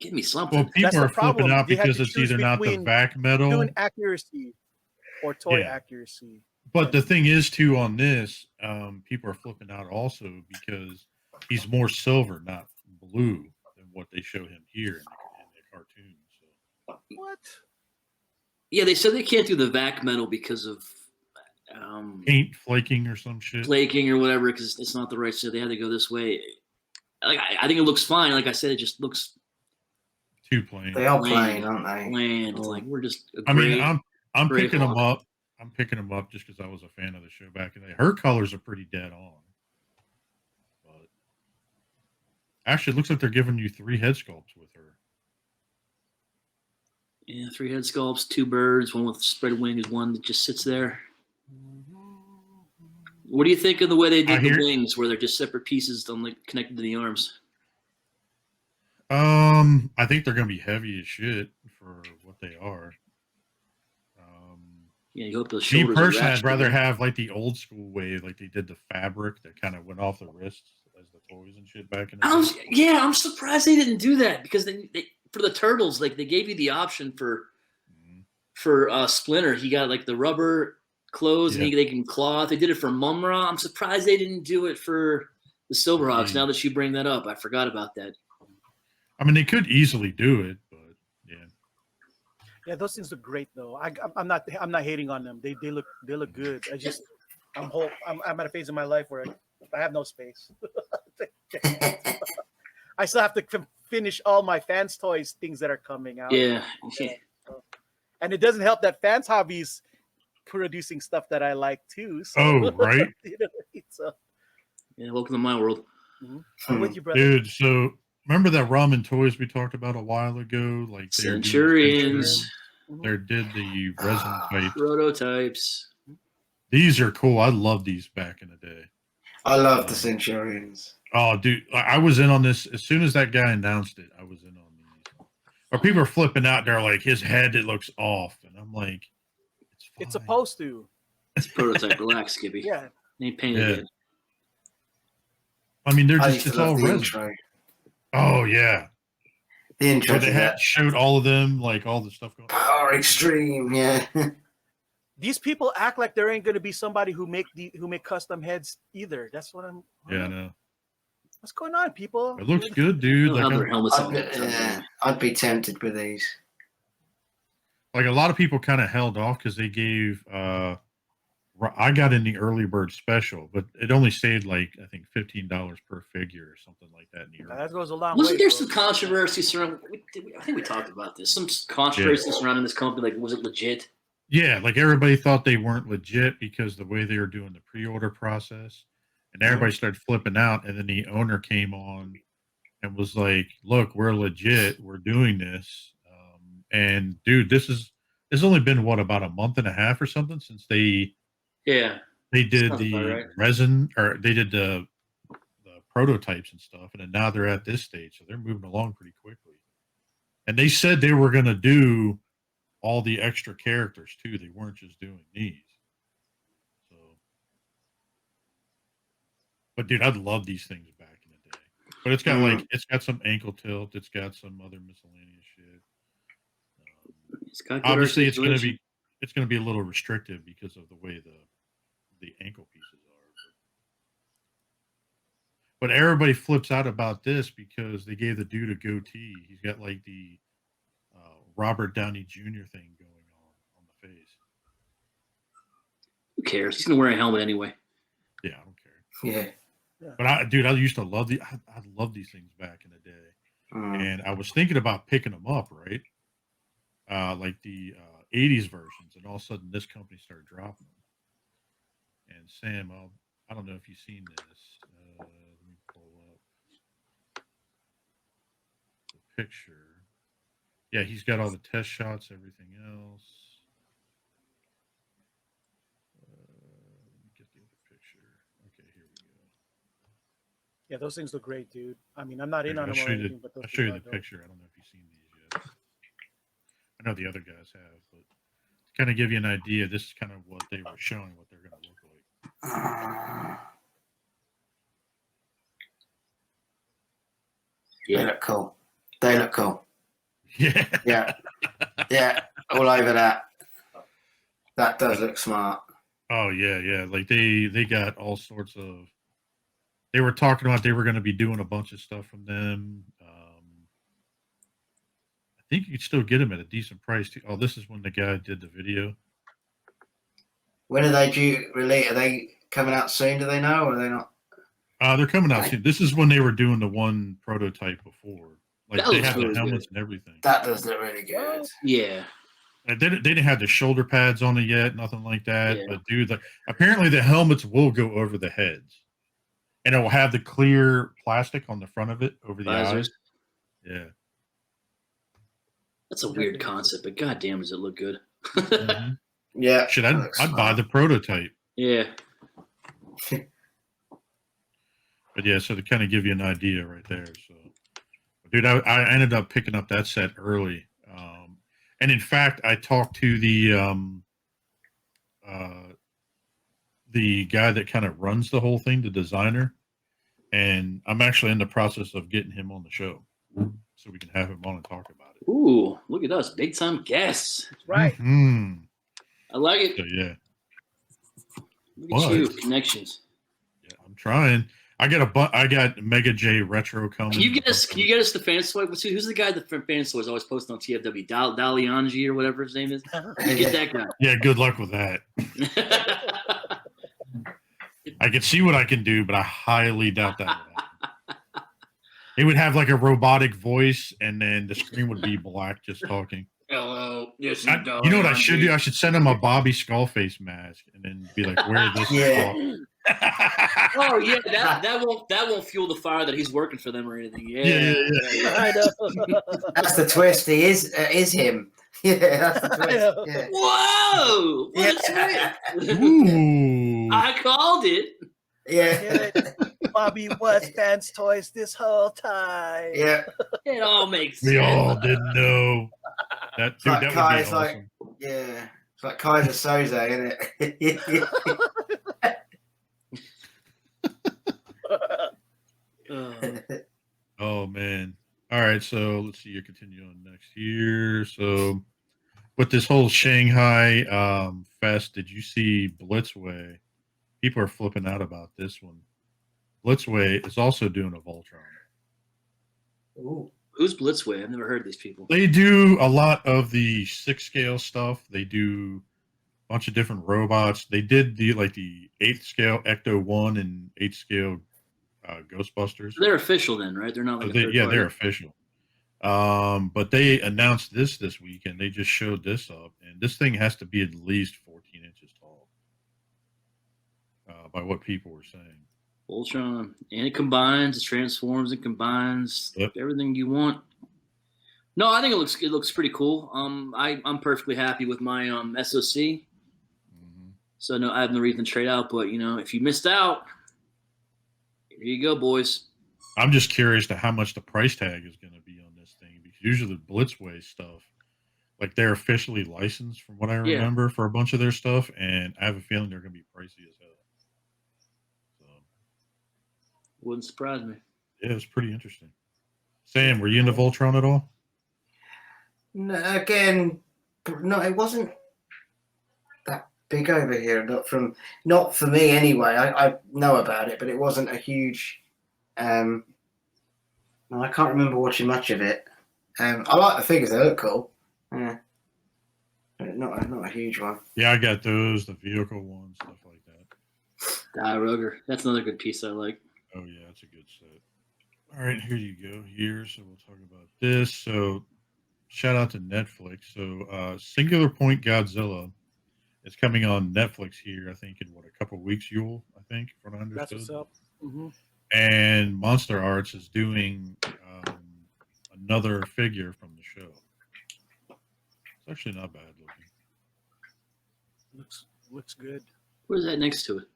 give me something. Well, people That's the are flipping problem. out They had because to it's choose either not the between vac metal. Cartoon accuracy or toy Yeah. accuracy. But the thing is, too, on this, people are flipping out also because he's more silver, not blue, than what they show him here in the cartoon. So. What? Yeah, they said they can't do the vac metal because of Paint flaking or some shit. flaking or whatever, because it's not the right. So they had to go this way. Like I think it looks fine. Like I said, it just looks Too plain. They are Bland. plain, aren't they? bland. It's like we're just. I mean, I'm gray picking them hawk. up. I'm picking them up just because I was a fan of the show back in the day. Her colors are pretty dead on. But actually, it looks like they're giving you 3 head sculpts with her. Yeah, 3 head sculpts, 2 birds, one with spread wings, one that just sits there. What do you think of the way they did the wings, where they're just separate pieces connected to the arms? I think they're gonna be heavy as shit for what they are. Yeah, you hope those Me shoulders. personally, I'd rather have like the old school way, like they did the fabric that kind of went off the wrists as the toys and shit back in the day. I'm surprised they didn't do that because they for the turtles, like they gave you the option for Splinter. He got like the rubber clothes and they can cloth. They did it for Mumra. I'm surprised they didn't do it for the Silverhawks. Now that you bring that up, I forgot about that. I mean, they could easily do it, but Yeah, those things look great though. I'm not hating on them. They look good. I'm at a phase in my life where I have no space. I still have to finish all my Fans Toys things that are coming out. Yeah. And it doesn't help that Fans Hobbies producing stuff that I like too. So, right. So, yeah, welcome to my world. I'm with you, brother. Dude, so remember that ramen toys we talked about a while ago? Like Centurions. They did the resin type prototypes. These are cool. I love these back in the day. I love the Centurions. Oh, dude, I was in on this as soon as that guy announced it. I was in on these. Or people are flipping out. They're like, his head, it looks off, and I'm like, it's supposed to. It's prototype. Relax, Skibby. Yeah. They ain't painted it. I mean, they're just it's all resin. Intro. Oh yeah. The intro. Where they had showed all of them, like all the stuff going on. Power Extreme, yeah. These people act like there ain't going to be somebody who make custom heads either. That's what I'm. Yeah, I know. What's going on, people? It looks good, dude. I'd be tempted with these. Like a lot of people kind of held off because they gave. I got in the early bird special, but it only saved like I think $15 per figure or something like that. That goes a long way. Wasn't there some controversy surrounding? I think we talked about this. Some controversy surrounding this company. Like, was it legit? Yeah, like everybody thought they weren't legit because the way they were doing the pre-order process, and everybody started flipping out. And then the owner came on and was like, "Look, we're legit. We're doing this." And dude, this has only been what, about a month and a half or something since they did the resin, or they did the prototypes and stuff, and then now they're at this stage, so they're moving along pretty quickly. And they said they were going to do all the extra characters too. They weren't just doing these. So, but dude, I'd love these things back in the day. But it's got it's got some ankle tilt. It's got some other miscellaneous shit. Obviously, it's going to be a little restrictive because of the way the ankle pieces are. But everybody flips out about this because they gave the dude a goatee. He's got like the Robert Downey Jr. thing going on the face. Who cares? He's gonna wear a helmet anyway. Yeah, I don't care. Yeah. But I used to love I love these things back in the day, and I was thinking about picking them up, right? Like the 80s versions, and all of a sudden this company started dropping them. And Sam, I don't know if you've seen this. Let me pull up the picture. Yeah, he's got all the test shots, everything else. Let me get the other picture. Okay, here we go. Yeah, those things look great, dude. I mean, I'm not in on I'll them show or you anything, but those I'll show you things the are dope. picture. I don't know if you've seen these yet. I know the other guys have, but to kind of give you an idea, this is kind of what they were showing, what they're going to look like. They look cool. They look cool. Yeah. Yeah. Yeah. All over that. That does look smart. Oh yeah, yeah. Like they got all sorts of. They were talking about they were going to be doing a bunch of stuff from them. I think you could still get them at a decent price too. Oh, this is when the guy did the video. When are they due release? Are they coming out soon? Do they know, or are they not? They're coming out soon. This is when they were doing the one prototype before. Like That they looks had really the helmets good. and everything. That does look really good. Yeah. And they didn't have the shoulder pads on it yet, nothing like that. Yeah. But dude, apparently the helmets will go over the heads, and it will have the clear plastic on the front of it over the eyes. Visors. Yeah. That's a weird concept, but goddamn, does it look good? Mm-hmm. Yeah. Shit, I'd buy the prototype. Yeah. But yeah, so to kind of give you an idea right there. So, dude, I ended up picking up that set early. And in fact, I talked to the guy that kind of runs the whole thing, the designer, and I'm actually in the process of getting him on the show so we can have him on and talk about it. Ooh, look at us, big time guests. That's right. Mm-hmm. I like it. So, yeah. Look at you, connections. Yeah, I'm trying. I got Mega J Retro coming. Can you get us the fans toy? Who's the guy that fans toys always posting on TFW? Dalianji or whatever his name is. You get that guy. Yeah, good luck with that. I can see what I can do, but I highly doubt that would happen. It would have like a robotic voice, and then the screen would be black, just talking. Hello, yes, You know what I should do? I should send him a Bobby Skullface mask, and then be like, "Wear this." Yeah. Oh yeah, that won't fuel the fire that he's working for them or anything. Yeah. I know. That's the twist. He is him. Yeah, that's the twist. Yeah. Whoa! What Yeah. a twist. Ooh. I called it. Yeah. Bobby was fans toys this whole time. Yeah. It all makes sense. We all didn't know. That dude, Like that would be Kai's awesome. like, yeah. It's like Kaiser Soze, isn't it? Oh man. All right, so let's see. You continue on next year. So with this whole Shanghai fest, did you see Blitzway? People are flipping out about this one. Blitzway is also doing a Voltron. Ooh. Who's Blitzway? I've never heard of these people. They do a lot of the 6-scale stuff. They do a bunch of different robots. They did the 8th scale Ecto 1 and 8th scale Ghostbusters. So they're official then, right? They're not like They're official. But they announced this week, and they just showed this up, and this thing has to be at least 14 inches tall, by what people were saying. Voltron, and it combines, it transforms, and combines everything you want. No, I think it looks pretty cool. I'm perfectly happy with my SoC. Mm-hmm. So no, I have no reason to trade out. But if you missed out, here you go, boys. I'm just curious to how much the price tag is going to be on this thing, because usually the Blitzway stuff, like they're officially licensed from what I remember for a bunch of their stuff, and I have a feeling they're going to be pricey as hell. So wouldn't surprise me. Yeah, it was pretty interesting. Sam, were you into Voltron at all? No, again, no, it wasn't that big over here. Not for me anyway. I know about it, but it wasn't a huge. No, I can't remember watching much of it. I like the figures; they look cool. Yeah, but not a huge one. Yeah, I got those, the vehicle ones, stuff like that. Roger, that's another good piece I like. Oh yeah, that's a good set. All right, here you go. So we'll talk about this. So shout out to Netflix. So Singular Point Godzilla is coming on Netflix here, I think, in a couple of weeks, Yule, I think, from what I understood. That's what's up. Mm-hmm. And Monster Arts is doing another figure from the show. It's actually not bad looking. Looks good. Where's that next to it?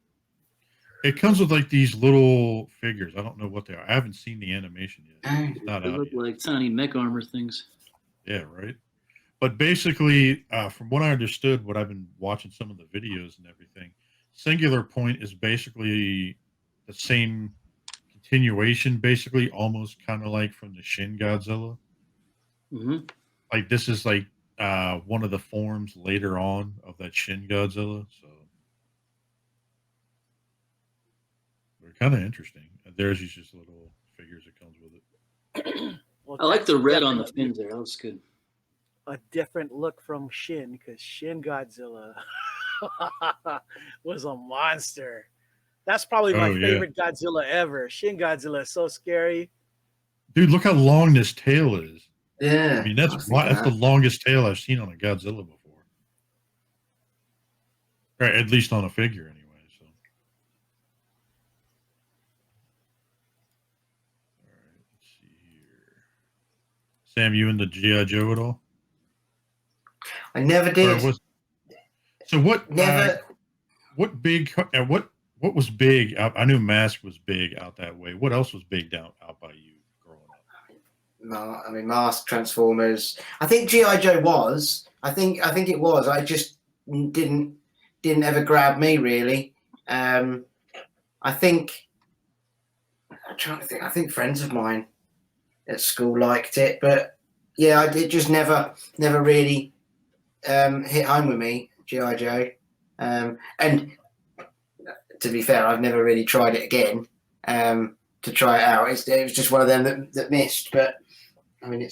It comes with like these little figures. I don't know what they are. I haven't seen the animation yet. It's not They out look yet. like tiny mech armor things. Yeah, right. But basically, from what I understood, what I've been watching some of the videos and everything, Singular Point is basically the same continuation, basically almost kind of like from the Shin Godzilla. Mm-hmm. Like this is like one of the forms later on of that Shin Godzilla. So they're kind of interesting. There's just little figures that comes with it. Well, I like that's the red on the definitely fins there. That looks good. a different look from Shin, because Shin Godzilla was a monster. That's probably my Oh, yeah. favorite Godzilla ever. Shin Godzilla is so scary. Dude, look how long this tail is. Yeah. I mean, I was that's thinking the that. longest tail I've seen on a Godzilla before. Or at least on a figure, anyway. So, all right, let's see here. Sam, you into GI Joe at all? I never Or did. so what? Never. What big? What was big? I knew Mask was big out that way. What else was big down out by you growing up? No, I mean, Mask, Transformers. I think GI Joe was. I think it was. I just didn't ever grab me really. I think I'm trying to think. I think friends of mine at school liked it, but yeah, it just never really hit home with me. GI Joe, and to be fair, I've never really tried it again to try it out. It was just one of them that missed. But I mean,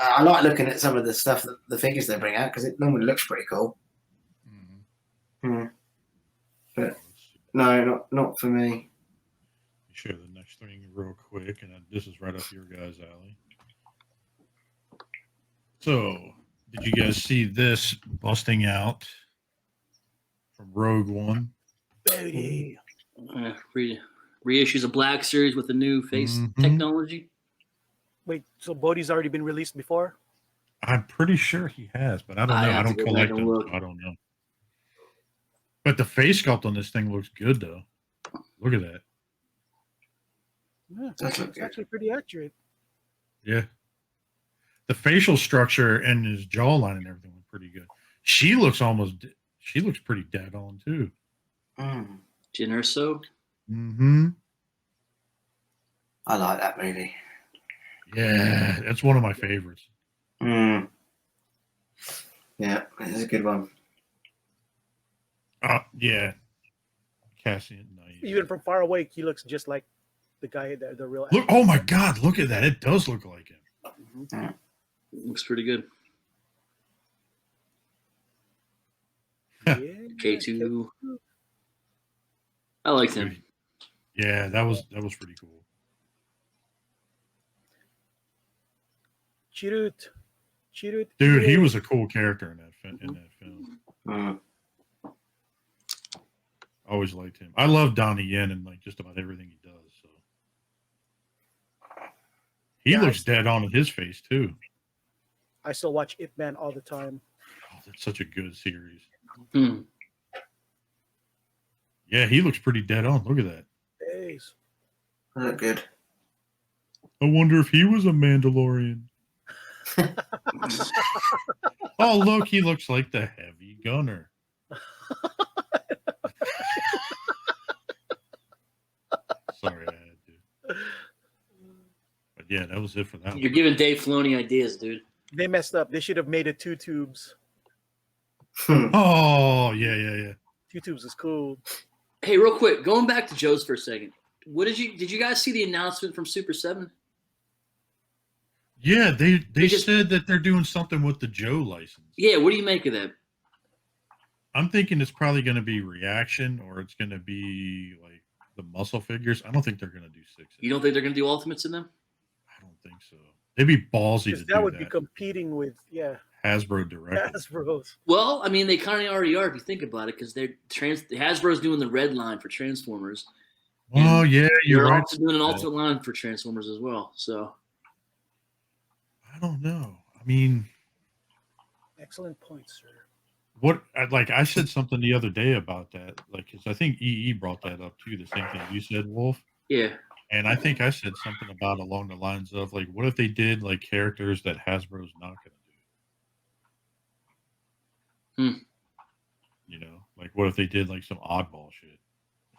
I like looking at some of the stuff, the figures they bring out, because it normally looks pretty cool. Mm-hmm. But no, not for me. Share the next thing real quick, and this is right up your guys' alley. So, did you guys see this busting out from Rogue One? Beauty. Reissues a Black Series with the new face Mhm. technology. Wait, so Bodhi's already been released before? I'm pretty sure he has, but I don't know. I have to don't go back collect and them, look. so I don't know. But the face sculpt on this thing looks good, though. Look at that. Yeah, Does look it's good. actually pretty accurate. Yeah. The facial structure and his jawline and everything look pretty good. She looks pretty dead on, too. Mm. Jyn Erso. Mm-hmm. I like that movie. Yeah, that's one of my favorites. Mm. Yeah, it's a good one. Yeah. Cassian, nice. Even from far away, he looks just like the guy, the real. Look! Oh my God! Look at that! It does look like him. Mhm. Looks pretty good. Yeah, K2. I liked him. Yeah, that was pretty cool. Chirut. Dude, he was a cool character in that film. Mm. Always liked him. I love Donnie Yen and like just about everything he does. So he looks dead on in his face too. I still watch Ip Man all the time. Oh, that's such a good series. Hmm. Yeah, he looks pretty dead on. Look at that. Days. They look good. I wonder if he was a Mandalorian. Oh, look, he looks like the heavy gunner. Sorry, I had to. But yeah, that was it for that You're one. giving Dave Filoni ideas, dude. They messed up. They should have made it 2 tubes. Oh, yeah. 2 tubes is cool. Hey, real quick, going back to Joe's for a second. Did you guys see the announcement from Super 7? Yeah, they said that they're doing something with the Joe license. Yeah, what do you make of that? I'm thinking it's probably going to be reaction or it's going to be like the muscle figures. I don't think they're going to do 6. You don't think they're going to do Ultimates in them? I don't think so. They'd be ballsy to Because do that would be competing with, Hasbro directly. Hasbro's. Well, I mean, they kind of already are if you think about it, because Hasbro's doing the red line for Transformers. Oh, yeah, you're They're right. also doing an Ultimate line for Transformers as well. So I don't know. I mean, Excellent point, sir. I said something the other day about that, like, because I think EE brought that up too, the same thing you said, Wolf. Yeah. And I think I said something about along the lines of like, what if they did like characters that Hasbro's not going to do? Hmm. You know, like what if they did like some oddball shit,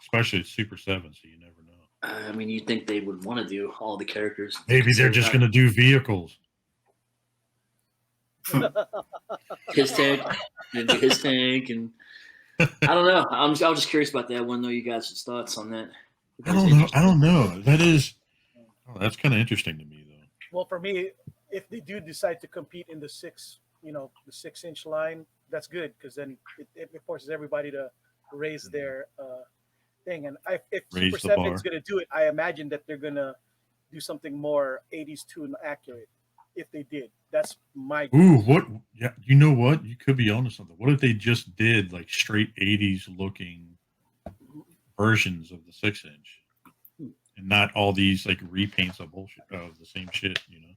especially at Super 7, so you never know. I mean, you'd think they would want to do all the characters. Maybe they're just going to do vehicles. His tank, and do his tank, and I don't know. I was just curious about that. I want to know you guys' thoughts on that. I don't know. That's kind of interesting to me, though. Well, for me, if they do decide to compete in the 6-inch line, that's good because then it forces everybody to raise their thing. And if Raise Super the 7 bar. is going to do it, I imagine that they're going to do something more 80s tune accurate. If they did, that's my guess. Ooh, what? Yeah, you know what? You could be onto something. What if they just did like straight 80s looking versions of the 6-inch, and not all these like repaints of bullshit of the same shit? You know,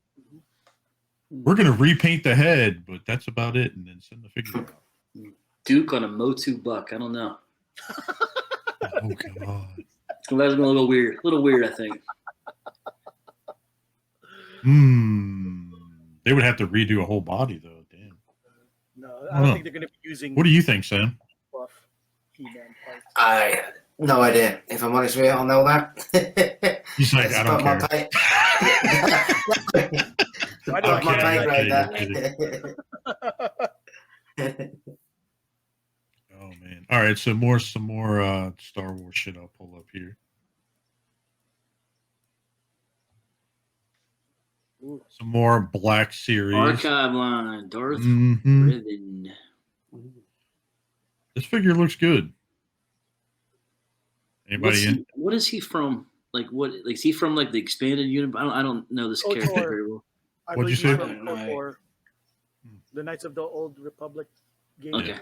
we're gonna repaint the head, but that's about it, and then send the figure out. Duke on a MOTU buck. I don't know. Oh god. That's a little weird. A little weird, I think. They would have to redo a whole body though. Damn. No, I don't think they're going to be using. What do you think, Sam? Buff He-Man parts. I no idea. If I'm honest with you, I'll know that. He's like, I don't care. Why do I My care? right there. Oh man! All right, so some more Star Wars shit. I'll pull up here. Ooh. Some more Black Series. Archive line. Darth Revan. This figure looks good. Anybody in? What is he from? Like what? Like is he from like the expanded universe? I don't know this character very well. What'd you say? The Knights of the Old Republic game. Okay.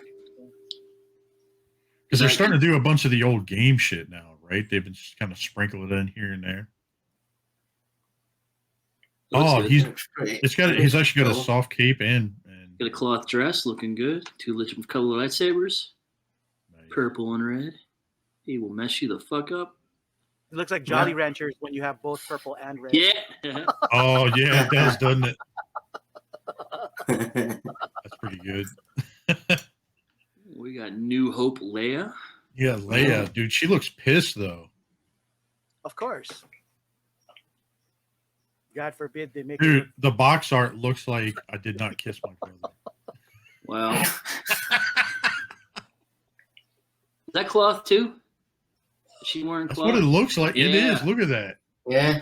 Because they're starting to do a bunch of the old game shit now, right? They've been just kind of sprinkling it in here and there. He's actually got a soft cape and got a cloth dress, looking good. 2 color lightsabers, nice. Purple and red. He will mess you the fuck up. It looks like Jolly Ranchers when you have both purple and red. Yeah. Oh yeah, it does, doesn't it? That's pretty good. We got New Hope Leia. Yeah, Leia, dude, she looks pissed though. Of course. God forbid they make. Dude, the box art looks like I did not kiss my brother. Wow. Is that cloth too? Is she wearing cloth? That's what it looks like. Yeah. It is. Look at that. Yeah.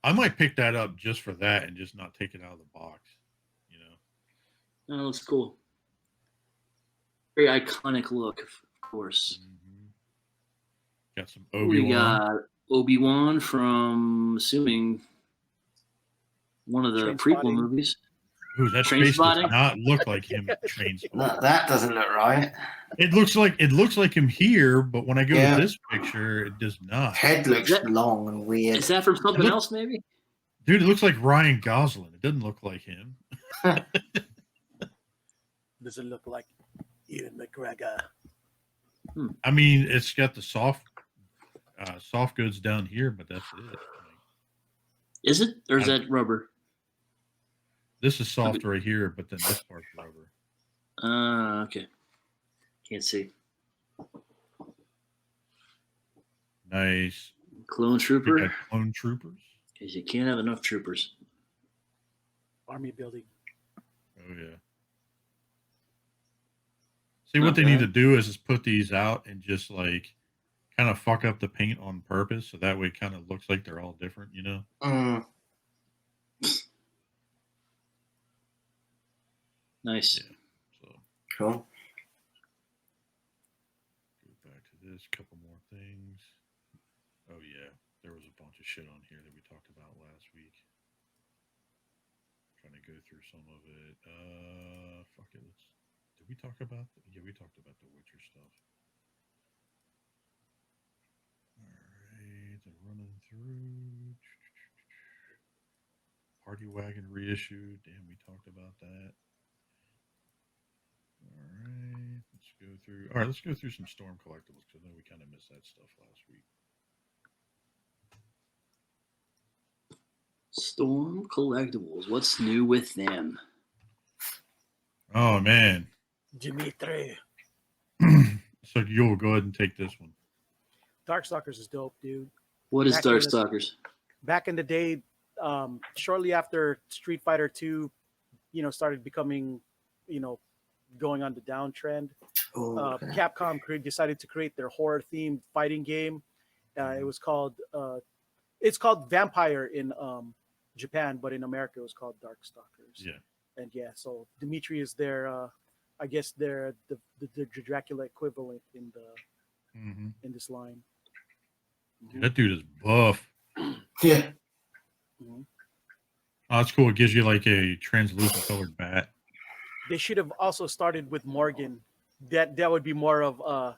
I might pick that up just for that and just not take it out of the box. You know. That looks cool. Very iconic look, of course. Got some Obi-Wan. We got Obi-Wan from, assuming, one of the prequel movies. Ooh, that face does not look like him. No, that doesn't look right. It looks like him here, but when I go to this picture, it does not. Head looks long and weird. Is that from something else, maybe? Dude, it looks like Ryan Gosling. It doesn't look like him. Does it look like Ian McGregor? I mean, it's got the soft goods down here, but that's it. Is it? Or is that rubber? This is soft right here, but then this part's rubber. Okay. Can't see. Nice. Clone Trooper. Clone Troopers. Because you can't have enough troopers. Army building. Oh, yeah. See, what they need to do is put these out and just like kind of fuck up the paint on purpose. So that way it kind of looks like they're all different, you know? Nice. Yeah. So cool. Go back to this, couple more things. Oh yeah, there was a bunch of shit on here that we talked about last week. Trying to go through some of it. Fuck it. Did we talk about? Yeah, we talked about the Witcher stuff. All right, I'm running through. Party Wagon reissued. Damn, we talked about that. All right. go through. All right, let's go through some Storm collectibles because I know we kind of missed that stuff last week. Storm collectibles. What's new with them? Oh man. Dimitri. So you'll go ahead and take this one. Darkstalkers is dope, dude. What is Back in the- Darkstalkers? Back in the day, shortly after Street Fighter 2, started becoming, going on the downtrend, Capcom decided to create their horror-themed fighting game. It was called, it's called Vampire in Japan, but in America it was called Darkstalkers. Yeah. And so Dimitri is their, I guess they're the Dracula equivalent in this line. That dude is buff. Yeah. Mm-hmm. Oh, that's cool. It gives you like a translucent colored bat. They should have also started with Morgan. That would be more of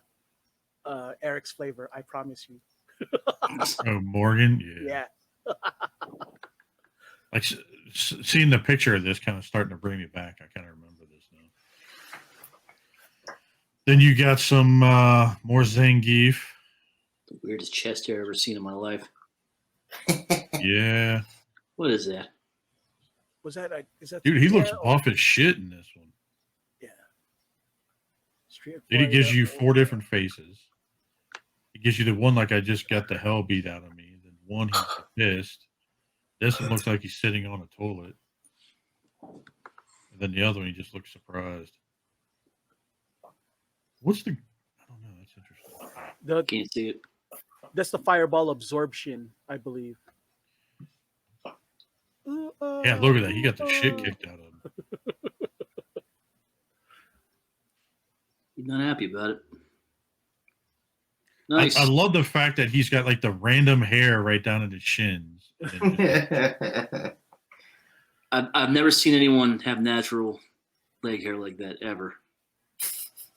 Eric's flavor, I promise you. Oh, Morgan? Yeah. Like seeing the picture of this kind of starting to bring me back. I kind of remember this now. Then you got some more Zangief. The weirdest chest hair I've ever seen in my life. Yeah. What is that? Was that is that Dude, he looks or- buff as shit in this one. Yeah. Street Then he Fighter, gives you 4 different faces. He gives you the one like I just got the hell beat out of me. Then one he's pissed. This one looks like he's sitting on a toilet. And then the other one he just looks surprised. What's the? I don't know. That's interesting. Can't see it. That's the fireball absorption, I believe. Yeah, look at that. He got the shit kicked out of him. He's not happy about it. Nice. I love the fact that he's got like the random hair right down at his shins. And then I've never seen anyone have natural leg hair like that ever.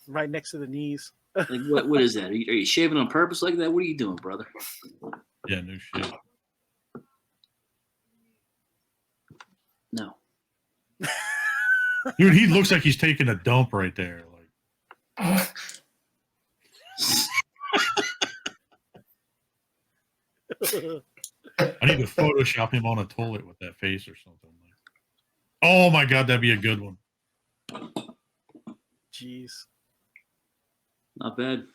Right next to the knees. Like what is that? Are you shaving on purpose like that? What are you doing, brother? yeah, no shit. No. Dude, he looks like he's taking a dump right there. Like, I need to Photoshop him on a toilet with that face or something. Oh my god, that'd be a good one. Jeez. Not bad.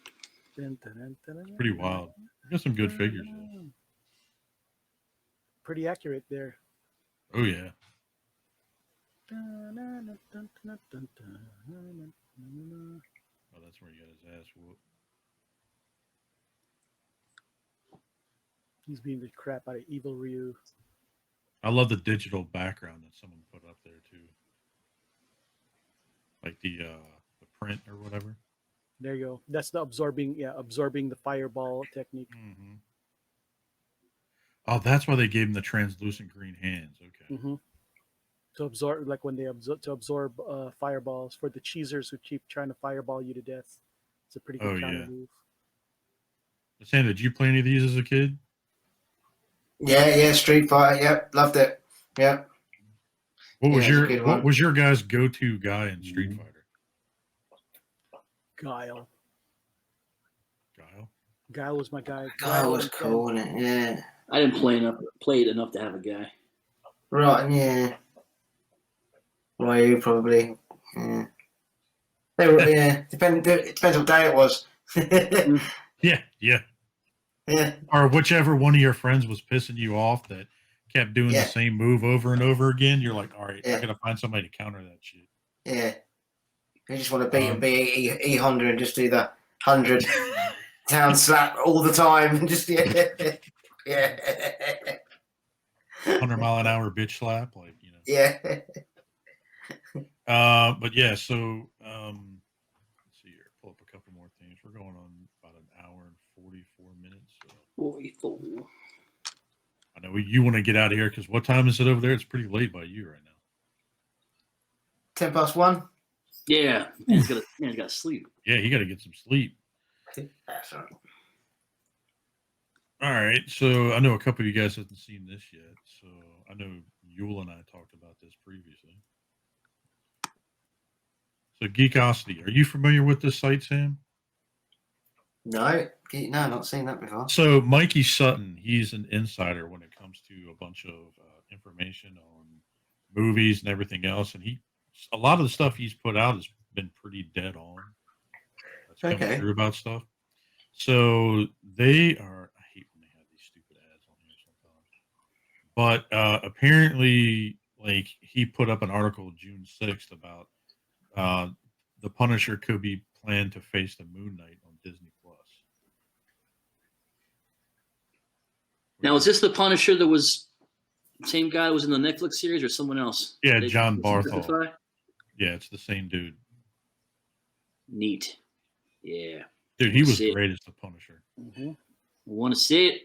Pretty wild. You got some good figures. Though. Pretty accurate there. Oh yeah. Oh, that's where he got his ass whooped. He's beating the crap out of Evil Ryu. I love the digital background that someone put up there too. Like the print or whatever. There you go. That's the absorbing the fireball technique. Mm-hmm. Oh, that's why they gave him the translucent green hands. Okay. Mm-hmm. To absorb, like when they absorb fireballs for the cheesers who keep trying to fireball you to death. It's a pretty good counter move. Sam, did you play any of these as a kid? Yeah, Street Fighter. Yep, loved it. Yep. What was your guys' go-to guy in Street Fighter? Guile. Guile? Guile was my guy. Guile was cool, wasn't it? Yeah. I didn't play it enough to have a guy. Right, yeah. Ryu probably. Yeah. They were, yeah. It depends what day it was. Yeah. Yeah. Or whichever one of your friends was pissing you off that kept doing the same move over and over again. You're like, all right, I gotta find somebody to counter that shit. Yeah. You just want to beat E Honda and just do the 100 town slap all the time and just yeah. 100-mile-an-hour bitch slap, like Yeah. But yeah, so let's see here. Pull up a couple more things. We're going on about an hour and 44 minutes. So. I know you want to get out of here because what time is it over there? It's pretty late by you right now. 1:10. Yeah, man's got to sleep. Yeah, you got to get some sleep. That's right. All right, so I know a couple of you guys haven't seen this yet. So I know Yule and I talked about this previously. So Geekosity, are you familiar with this site, Sam? No, not seen that before. So Mikey Sutton, he's an insider when it comes to a bunch of information on movies and everything else, and a lot of the stuff he's put out has been pretty dead on. That's coming through about stuff. So they are. I hate when they have these stupid ads on here sometimes. But apparently, like he put up an article June 6th about the Punisher could be planned to face the Moon Knight on Disney Plus. Now, is this the Punisher that was same guy that was in the Netflix series or someone else? Yeah, John Barthol. Yeah, it's the same dude. Neat. Yeah. Dude, he was great as the Punisher. Mm-hmm. I want to see it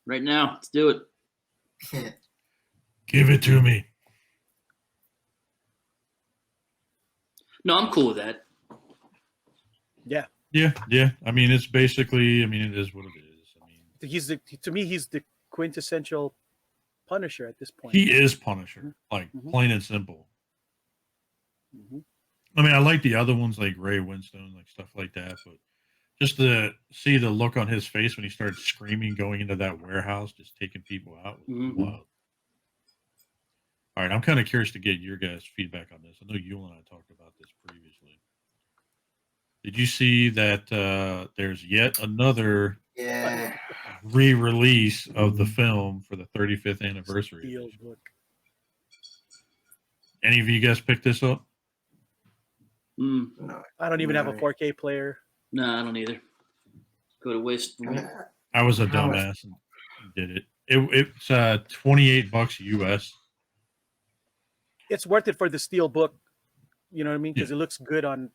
right now. Let's do it. Give it to me. No, I'm cool with that. Yeah. Yeah. I mean, it's basically. I mean, it is what it is. I mean, To me, he's the quintessential Punisher at this point. He is Punisher, like plain and simple. Mm-hmm. I mean, I like the other ones like Ray Winstone, like stuff like that, but just to see the look on his face when he started screaming going into that warehouse, just taking people out was wild. All right, I'm kind of curious to get your guys' feedback on this. I know Yule and I talked about this previously. Did you see that there's yet another re-release of the film for the 35th anniversary? Steelbook. Any of you guys picked this up? No, I don't even have a 4K player. No, I don't either. Go to waste for me. I was a dumbass and did it. It's $28 US. It's worth it for the Steelbook. You know what I mean? Because it looks good on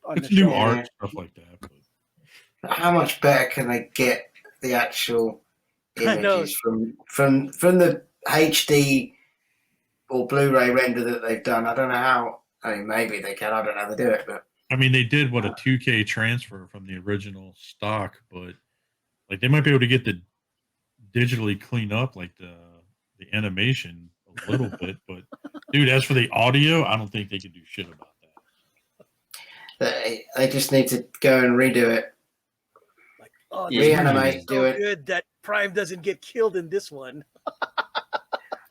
it's the new show. art, stuff like that. But how much better can they get the actual images from the HD or Blu-ray render that they've done? I don't know how. I mean, maybe they can. I don't know how they do it, but I mean, they did a 2K transfer from the original stock, but like they might be able to get the digitally clean up like the animation a little bit. But dude, as for the audio, I don't think they can do shit about that. They just need to go and redo it. Like, oh, reanimate, do it. Good that Prime doesn't get killed in this one.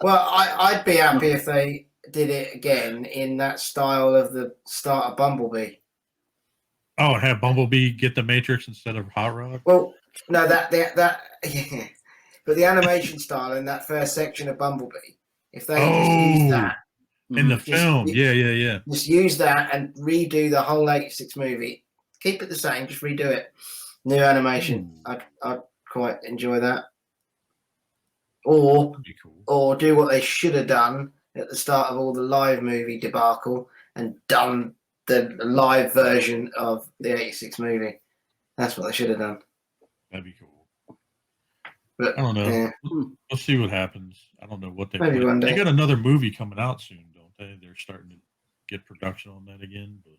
Well, I'd be happy if they did it again in that style of the start of Bumblebee. Oh, and have Bumblebee get the Matrix instead of Hot Rod? Well, no, that yeah. But the animation style in that first section of Bumblebee, if they just use that in the film, yeah, just use that and redo the whole '86 movie. Keep it the same, just redo it. New animation. I'd quite enjoy that. Or do what they should have done at the start of all the live movie debacle and done the live version of the '86 movie. That's what they should have done. That'd be cool. But I don't know. Yeah. We'll see what happens. I don't know what they Maybe one day. They got another movie coming out soon, don't they? They're starting to get production on that again, but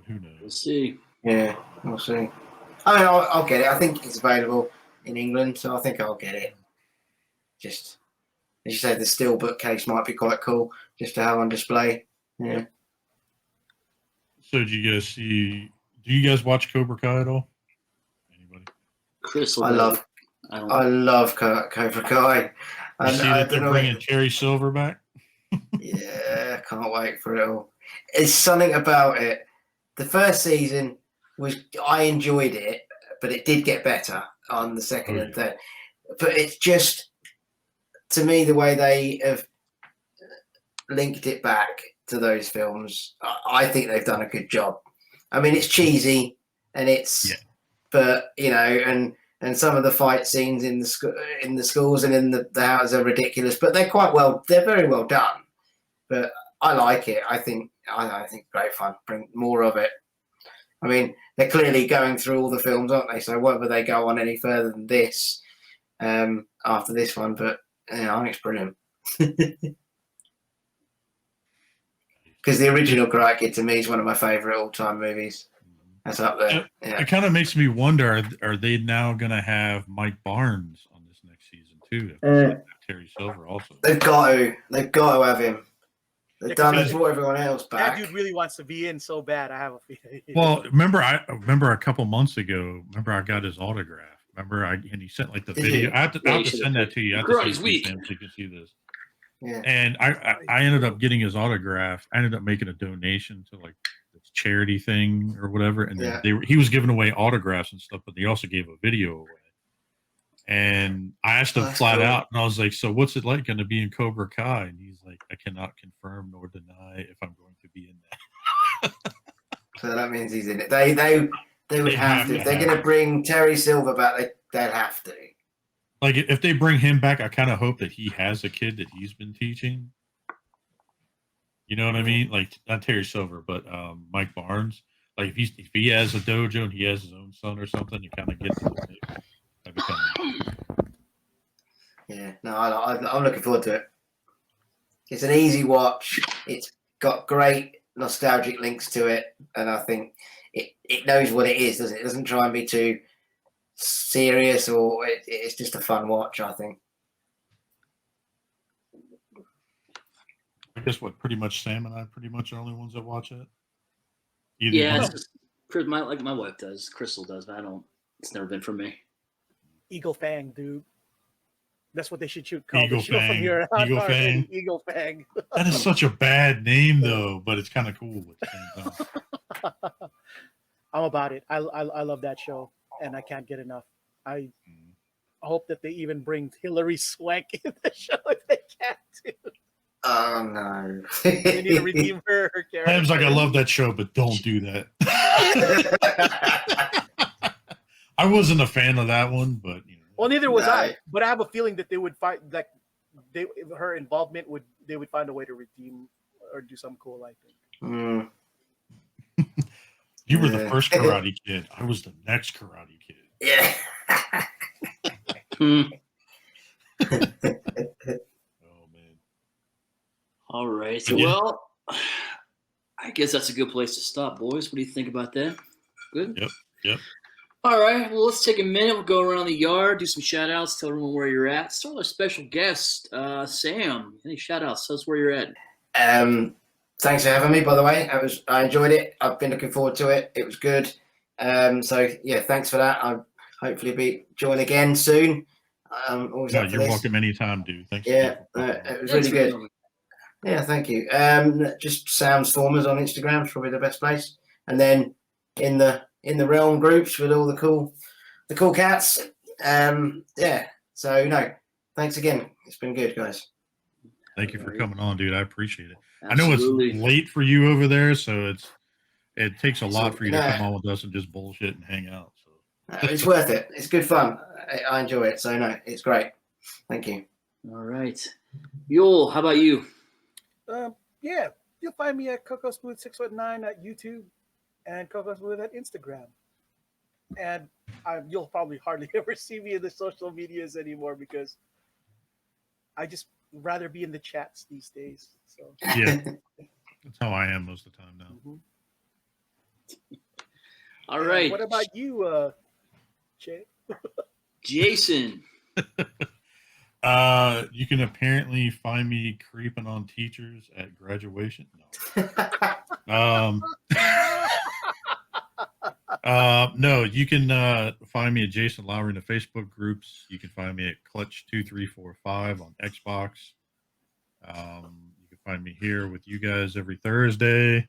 who knows? We'll see. Yeah, we'll see. I mean, I'll get it. I think it's available in England, so I think I'll get it. Just as you said, the steelbook case might be quite cool just to have on display. Yeah. So do you guys watch Cobra Kai at all? Anybody? Chris, I love Cobra Kai. You see that they're bringing Terry Silver back? Yeah, can't wait for it all. It's something about it. The first season I enjoyed it, but it did get better on the second and third. But it's just, to me, the way they have linked it back to those films, I think they've done a good job. I mean, it's cheesy and but you know, and some of the fight scenes in the schools and in the houses are ridiculous, but they're very well done. But I like it. I think great fun. Bring more of it. I mean, they're clearly going through all the films, aren't they? So whether they go on any further than this after this one, but yeah, I think it's brilliant. Because the original Karate Kid to me is one of my favourite all-time movies. That's up there. Yeah. It kind of makes me wonder: are they now going to have Mike Barnes on this next season too? Terry Silver also. They've got to have him. The Yeah, 'cause Dunners he- brought everyone else That back. dude really wants to be in so bad. I have a feeling. Well, remember a couple months ago. Remember I got his autograph. And he sent like the Did video. you? I have to Yeah, you send should've that to you. I have to Karate send is it to you, weak. Sam, so you can see this. Yeah. And I ended up getting his autograph. I ended up making a donation to like this charity thing or whatever. And then he was giving away autographs and stuff, but they also gave a video away. And I asked him flat out, and I was like, "So what's it like going to be in Cobra Kai?" And he's like, "I cannot confirm nor deny if I'm going to be in that." So that means he's in it. They would have to. If they're going to bring Terry Silver back, they'll have to. Like if they bring him back, I kind of hope that he has a kid that he's been teaching. You know what I mean? Like not Terry Silver, but Mike Barnes. Like if he has a dojo and he has his own son or something, you kind of get to the mix. Yeah, no, I'm looking forward to it. It's an easy watch. It's got great nostalgic links to it, and I think it knows what it is, doesn't it? It doesn't try and be too serious, or it's just a fun watch, I think. I guess pretty much Sam and I pretty much are the only ones that watch it. Yeah, like my wife does, Crystal does, but I don't. It's never been for me. Eagle Fang, dude. That's what they should call Eagle the show Fang. from here on. Eagle Fang. Eagle Fang. That is such a bad name, though, but it's kind of cool at the same time. I'm about it. I love that show, and I can't get enough. I hope that they even bring Hilary Swank in the show if they can too. Oh no! They need to redeem her character. Sam's like, I love that show, but don't do that. I wasn't a fan of that one, but you know. Well, neither was I. But I have a feeling that they would find like her involvement they would find a way to redeem or do something cool. I think. You were the first Karate Kid. I was the next Karate Kid. Yeah. Oh man. All right. Well, I guess that's a good place to stop, boys. What do you think about that? Good? Yep. All right. Well, let's take a minute. We'll go around the yard, do some shout outs, tell everyone where you're at. Start with our special guest, Sam. Any shout outs? Tell us where you're at. Thanks for having me, by the way. I enjoyed it. I've been looking forward to it. It was good. So yeah, thanks for that. I'll hopefully join again soon. Always up for you're this. welcome anytime, dude. Thanks. Yeah, it was really good. Yeah, thank you. Just Sam's Formers on Instagram is probably the best place, and then in the realm groups with all the cool cats. Yeah. So no, thanks again. It's been good, guys. Thank you for coming on, dude. I appreciate it. Absolutely. I know it's late for you over there, so it takes a lot for you to come on with us and just bullshit and hang out. So it's worth it. It's good fun. I enjoy it. So no, it's great. Thank you. All right, Yul, how about you? Yeah, you'll find me at Coco Smooth 619 at YouTube and Coco Smooth at Instagram. And you'll probably hardly ever see me in the social medias anymore because I just rather be in the chats these days. So yeah, that's how I am most of the time now. Mm-hmm. All right. What about you, Jay? Jason? You can apparently find me creeping on teachers at graduation. No. No, you can find me at Jason Lowry in the Facebook groups. You can find me at Clutch2345 on Xbox. You can find me here with you guys every Thursday.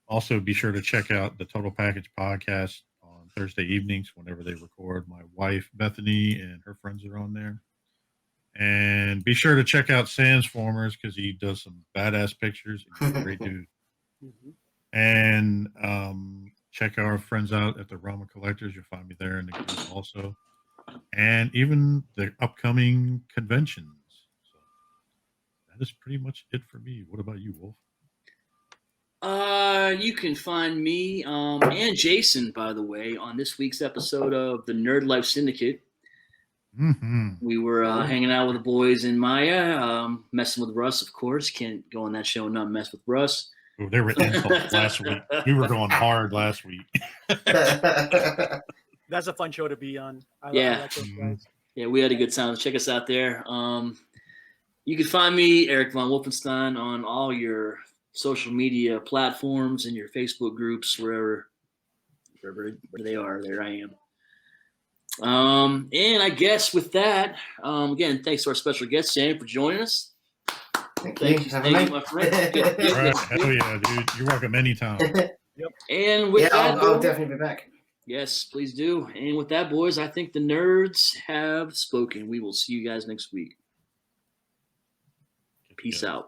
Also, be sure to check out the Total Package podcast on Thursday evenings whenever they record. My wife, Bethany, and her friends are on there. And be sure to check out Sam's Formers because he does some badass pictures. He's a great dude. Mm-hmm. And check our friends out at the Roma Collectors. You'll find me there in the group also. And even the upcoming conventions. So that is pretty much it for me. What about you, Wolf? You can find me and Jason, by the way, on this week's episode of the Nerd Life Syndicate. Mm-hmm. We were hanging out with the boys in Maya, messing with Russ, of course. Can't go on that show and not mess with Russ. Oh, they were insults last week. We were going hard last week. That's a fun show to be on. I Yeah. like those guys. Yeah, we had a good time. Check us out there. You can find me, Eric Von Wolfenstein, on all your social media platforms and your Facebook groups, wherever they are. There I am. And I guess with that, again, thanks to our special guest, Sam, for joining us. Thank you, my friend. All right. Hell yeah, dude. You're welcome anytime. And with that, I'll definitely be back. yes, please do. And with that, boys, I think the nerds have spoken. We will see you guys next week. Peace out.